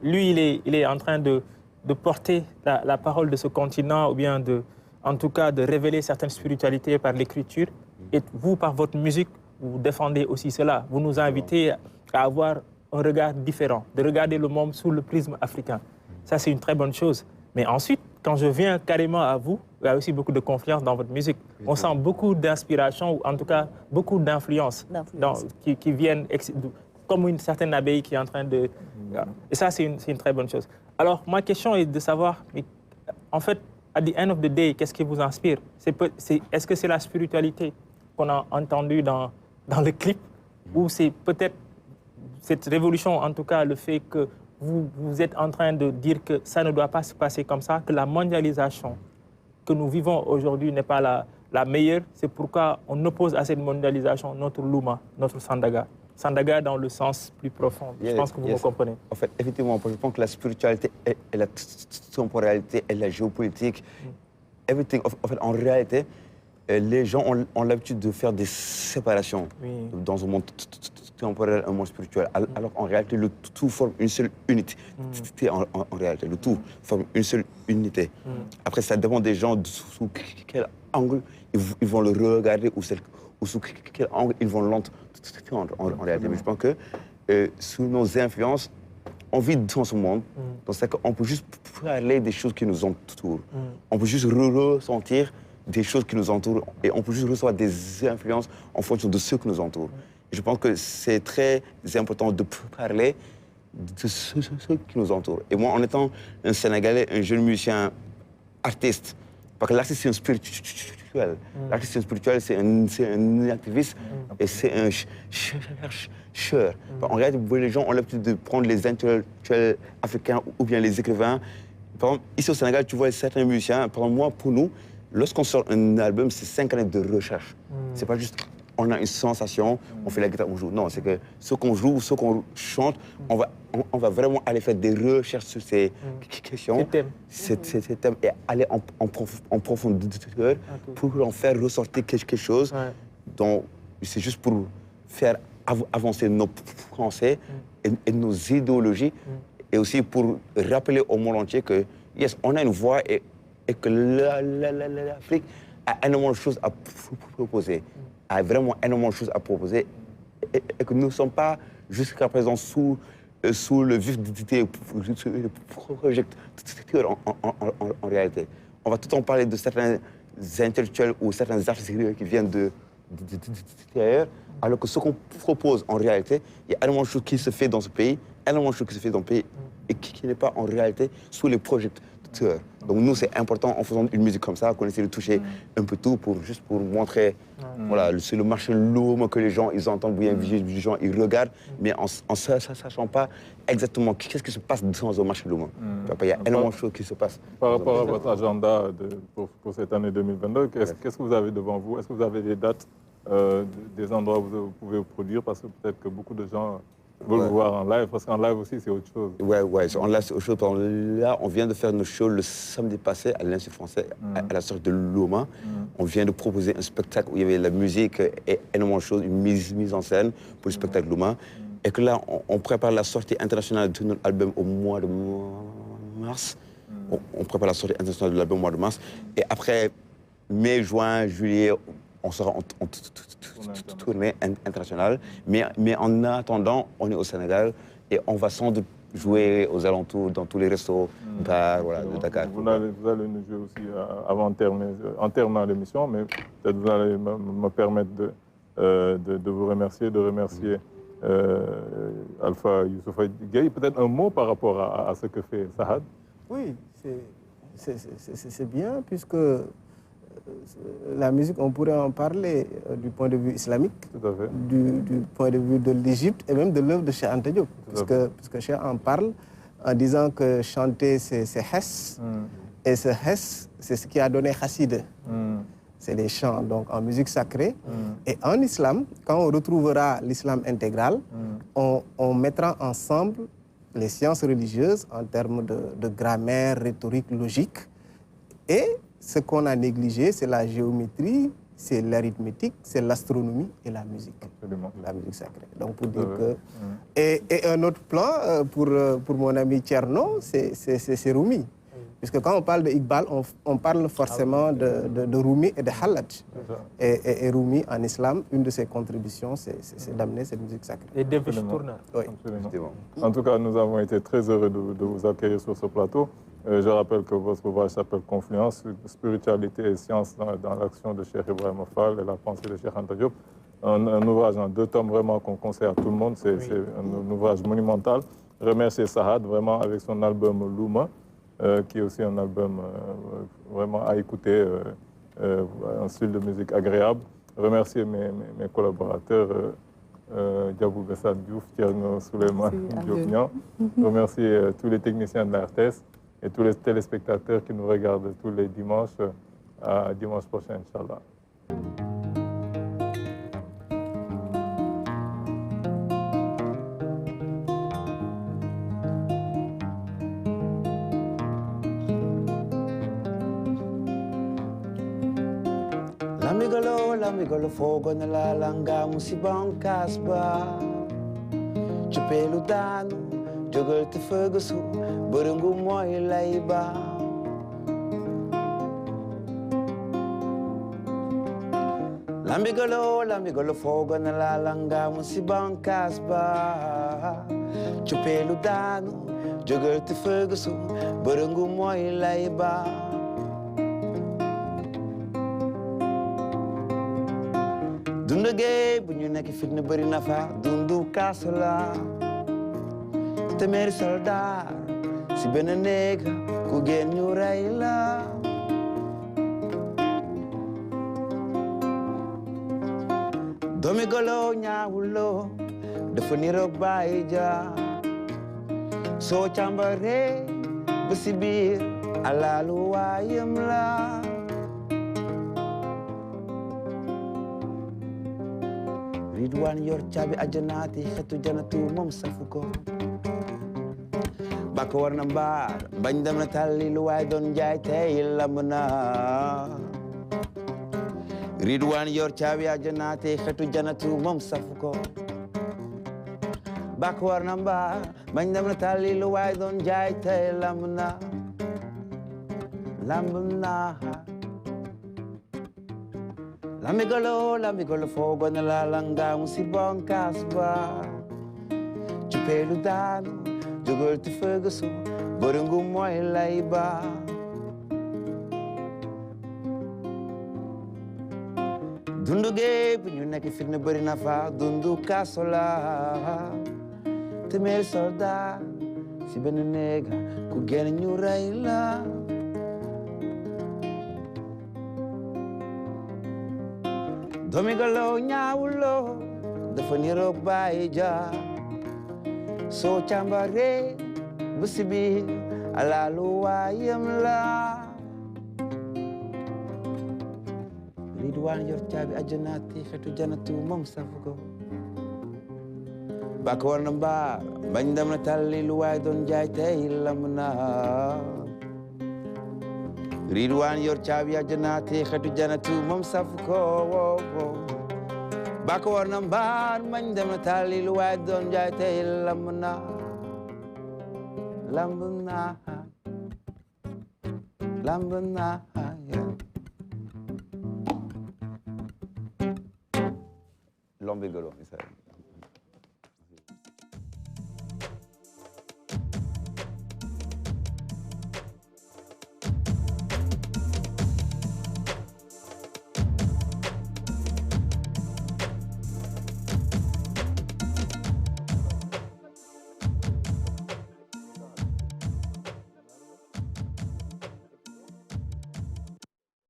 Lui, il est en train de porter la parole de ce continent, ou bien en tout cas de révéler certaines spiritualités par l'écriture. Et vous, par votre musique, vous défendez aussi cela. Vous nous invitez à avoir un regard différent, de regarder le monde sous le prisme africain. Ça, c'est une très bonne chose. Mais ensuite, quand je viens carrément à vous, il y a aussi beaucoup de confiance dans votre musique. On sent beaucoup d'inspiration, ou en tout cas beaucoup d'influence qui viennent comme une certaine abbaye qui est en train de... Et ça, c'est une très bonne chose. Alors, ma question est de savoir, mais, en fait, at the end of the day, qu'est-ce qui vous inspire? Est-ce que c'est la spiritualité qu'on a entendue dans le clip, ou c'est peut-être cette révolution, en tout cas le fait que vous êtes en train de dire que ça ne doit pas se passer comme ça, que la mondialisation que nous vivons aujourd'hui n'est pas la meilleure. C'est pourquoi on oppose à cette mondialisation notre Luma, notre Sandaga. Sandaga dans le sens plus profond. Je pense que vous me comprenez. En fait, effectivement, je pense que la spiritualité et la temporalité et la géopolitique, everything, en fait, en réalité, les gens ont l'habitude de faire des séparations dans un monde temporel, un monde spirituel, alors qu'en réalité, le tout forme une seule unité. En réalité, le tout forme une seule unité. Après, ça dépend des gens sous quel angle ils vont le regarder ou sous quel angle ils vont l'entendre en réalité. Mais je pense que sous nos influences, on vit dans ce monde, dans ce qu'on peut juste parler des choses qui nous entourent. On peut juste ressentir des choses qui nous entourent et on peut juste recevoir des influences en fonction de ceux qui nous entourent. Et je pense que c'est très important de parler de ceux qui nous entourent. Et moi, en étant un Sénégalais, un jeune musicien, artiste, parce que l'artiste, c'est un spirituel. L'artiste, c'est un spirituel, c'est un activiste et c'est un chercheur. En réalité, les gens ont l'habitude de prendre les intellectuels africains ou bien les écrivains. Par exemple, ici au Sénégal, tu vois certains musiciens, par exemple, moi, pour nous, lorsqu'on sort un album, c'est 5 années de recherche. C'est pas juste on a une sensation, on fait la guitare, on joue. Non, c'est que ce qu'on joue, ce qu'on chante, on va vraiment aller faire des recherches sur ces questions, ces thèmes, et aller en profondeur pour en faire ressortir quelque chose. Donc, c'est juste pour faire avancer nos pensées et nos idéologies, et aussi pour rappeler au monde entier que, yes, on a une voix et que l'Afrique a énormément de choses à proposer, a vraiment énormément de choses à proposer, et que nous ne sommes pas jusqu'à présent sous le vif des projecteurs en réalité. On va tout le temps parler de certains intellectuels ou certains artistes qui viennent d'ailleurs, alors que ce qu'on propose en réalité, il y a énormément de choses qui se fait dans ce pays, énormément de choses qui se fait dans le pays et qui n'est pas en réalité sous les projecteurs. Donc nous, c'est important en faisant une musique comme ça, qu'on essaie de toucher un peu tout juste pour montrer, voilà, c'est le marché lourd que les gens, ils entendent bien, les gens, ils regardent, mais en ne sachant pas exactement qu'est-ce qui se passe dans un marché lourd. Il y a énormément de choses qui se passent. Par rapport à votre agenda pour cette année 2022, qu'est-ce que vous avez devant vous? Est-ce que vous avez des dates, des endroits où vous pouvez vous produire? Parce que peut-être que beaucoup de gens veulent vous voir en live, parce qu'en live aussi, c'est autre chose. Ouais, en live, c'est autre chose. Là, on vient de faire nos shows le samedi passé à l'Institut français, à la sortie de Loma. On vient de proposer un spectacle où il y avait la musique et énormément de choses, une mise en scène pour le spectacle Loma. Et que là, on prépare la sortie internationale de notre album au mois de mars. On prépare la sortie internationale de l'album au mois de mars. Et après mai, juin, juillet, on sera en tournée internationale. Mais en attendant, on est au Sénégal et on va sans doute jouer aux alentours, dans tous les restos, bars, voilà, de Dakar. Vous allez nous jouer aussi en terminant l'émission, mais peut-être vous allez me permettre de vous remercier, Alpha Youssoupha Gueye. Peut-être un mot par rapport à ce que fait Sahad? Oui, c'est bien, puisque la musique, on pourrait en parler du point de vue islamique, du point de vue de l'Égypte et même de l'œuvre de Cheikh Anta Diop. Puisque Cheikh en parle en disant que chanter, c'est Hess. Et ce Hess, c'est ce qui a donné Chassid. C'est les chants, donc en musique sacrée. Et en islam, quand on retrouvera l'islam intégral, on mettra ensemble les sciences religieuses en termes de grammaire, rhétorique, logique. Et ce qu'on a négligé, c'est la géométrie, c'est l'arithmétique, c'est l'astronomie et la musique. Absolument. La musique sacrée. Donc pour dire que... Et un autre plan, pour mon ami Tcherno, c'est Rumi. Puisque quand on parle de Iqbal, on parle forcément de Rumi et de Hallaj. Et Rumi, en islam, une de ses contributions, c'est d'amener cette musique sacrée. Et David Tourner. Oui. En tout cas, nous avons été très heureux de vous accueillir sur ce plateau. Je rappelle que votre ouvrage s'appelle Confluence, spiritualité et science dans l'action de Cheikh Ibrahim Fall et la pensée de Cheikh Anta Diop. Un ouvrage en 2 tomes vraiment qu'on conseille à tout le monde. C'est un ouvrage monumental. Remercier Sahad vraiment avec son album Luma, qui est aussi un album vraiment à écouter, un style de musique agréable. Remercier mes collaborateurs, Diabou Bessad Diouf, Thierno Souleymane Diop. Remercier tous les techniciens de la RTS et tous les téléspectateurs qui nous regardent tous les dimanches. À dimanche prochain, Inch'Allah. Lamigolo fogo nella langa musibang kasba Chupelu danu jogal te fagasu burungu moy layba Lamigolo fogo nella langa musibang kasba Chupelu danu jogal te fagasu burungu moy layba Dundu gay bu ñu nekk fitna bëri na fa dundu kaas la téeméeri soldat si benn néeg ku génn ñu rey la doomi golo ñaawuloo dafa niroog bàyyi ja soo càmbaree ba si biir alaalu waayam la Ridwan yor caabi ajanaati xetu janatu moom safu ko bako war na mbaar bañ dem na tàlli lu waay doon jaay tey lamb na Ridwan yor caabi ajanaati xetu janatu moom safu ko bako war na mbaar bañ dem na tàlli lu waay doon jaay tey lamb na Lamigolo fogo nella langa musibang kasba ci peelu daanu jógal te fëgësu bërëngu mooy lay ba dundu géej bu ñu nekk fitna bëri na fa dundu kaso la téeméeri soldat si benn néeg ku génn ñu rey la doomi galo ñaawuloo dafa niroog bàyyi ja soo càmbaree bu si biir alaalu waayam la Ridwaan yor caabi ajjanaati xetu janatu moom safu ko bak war na mbaar bañ dem na talli lu waay doon jaay tey lamb na Ridwaan yor caabi ajjanaati xetu janatu moom safu ko bak war na mbaar bañ dem na talli lu waay doon jaay tey lamb na L'ambégolo,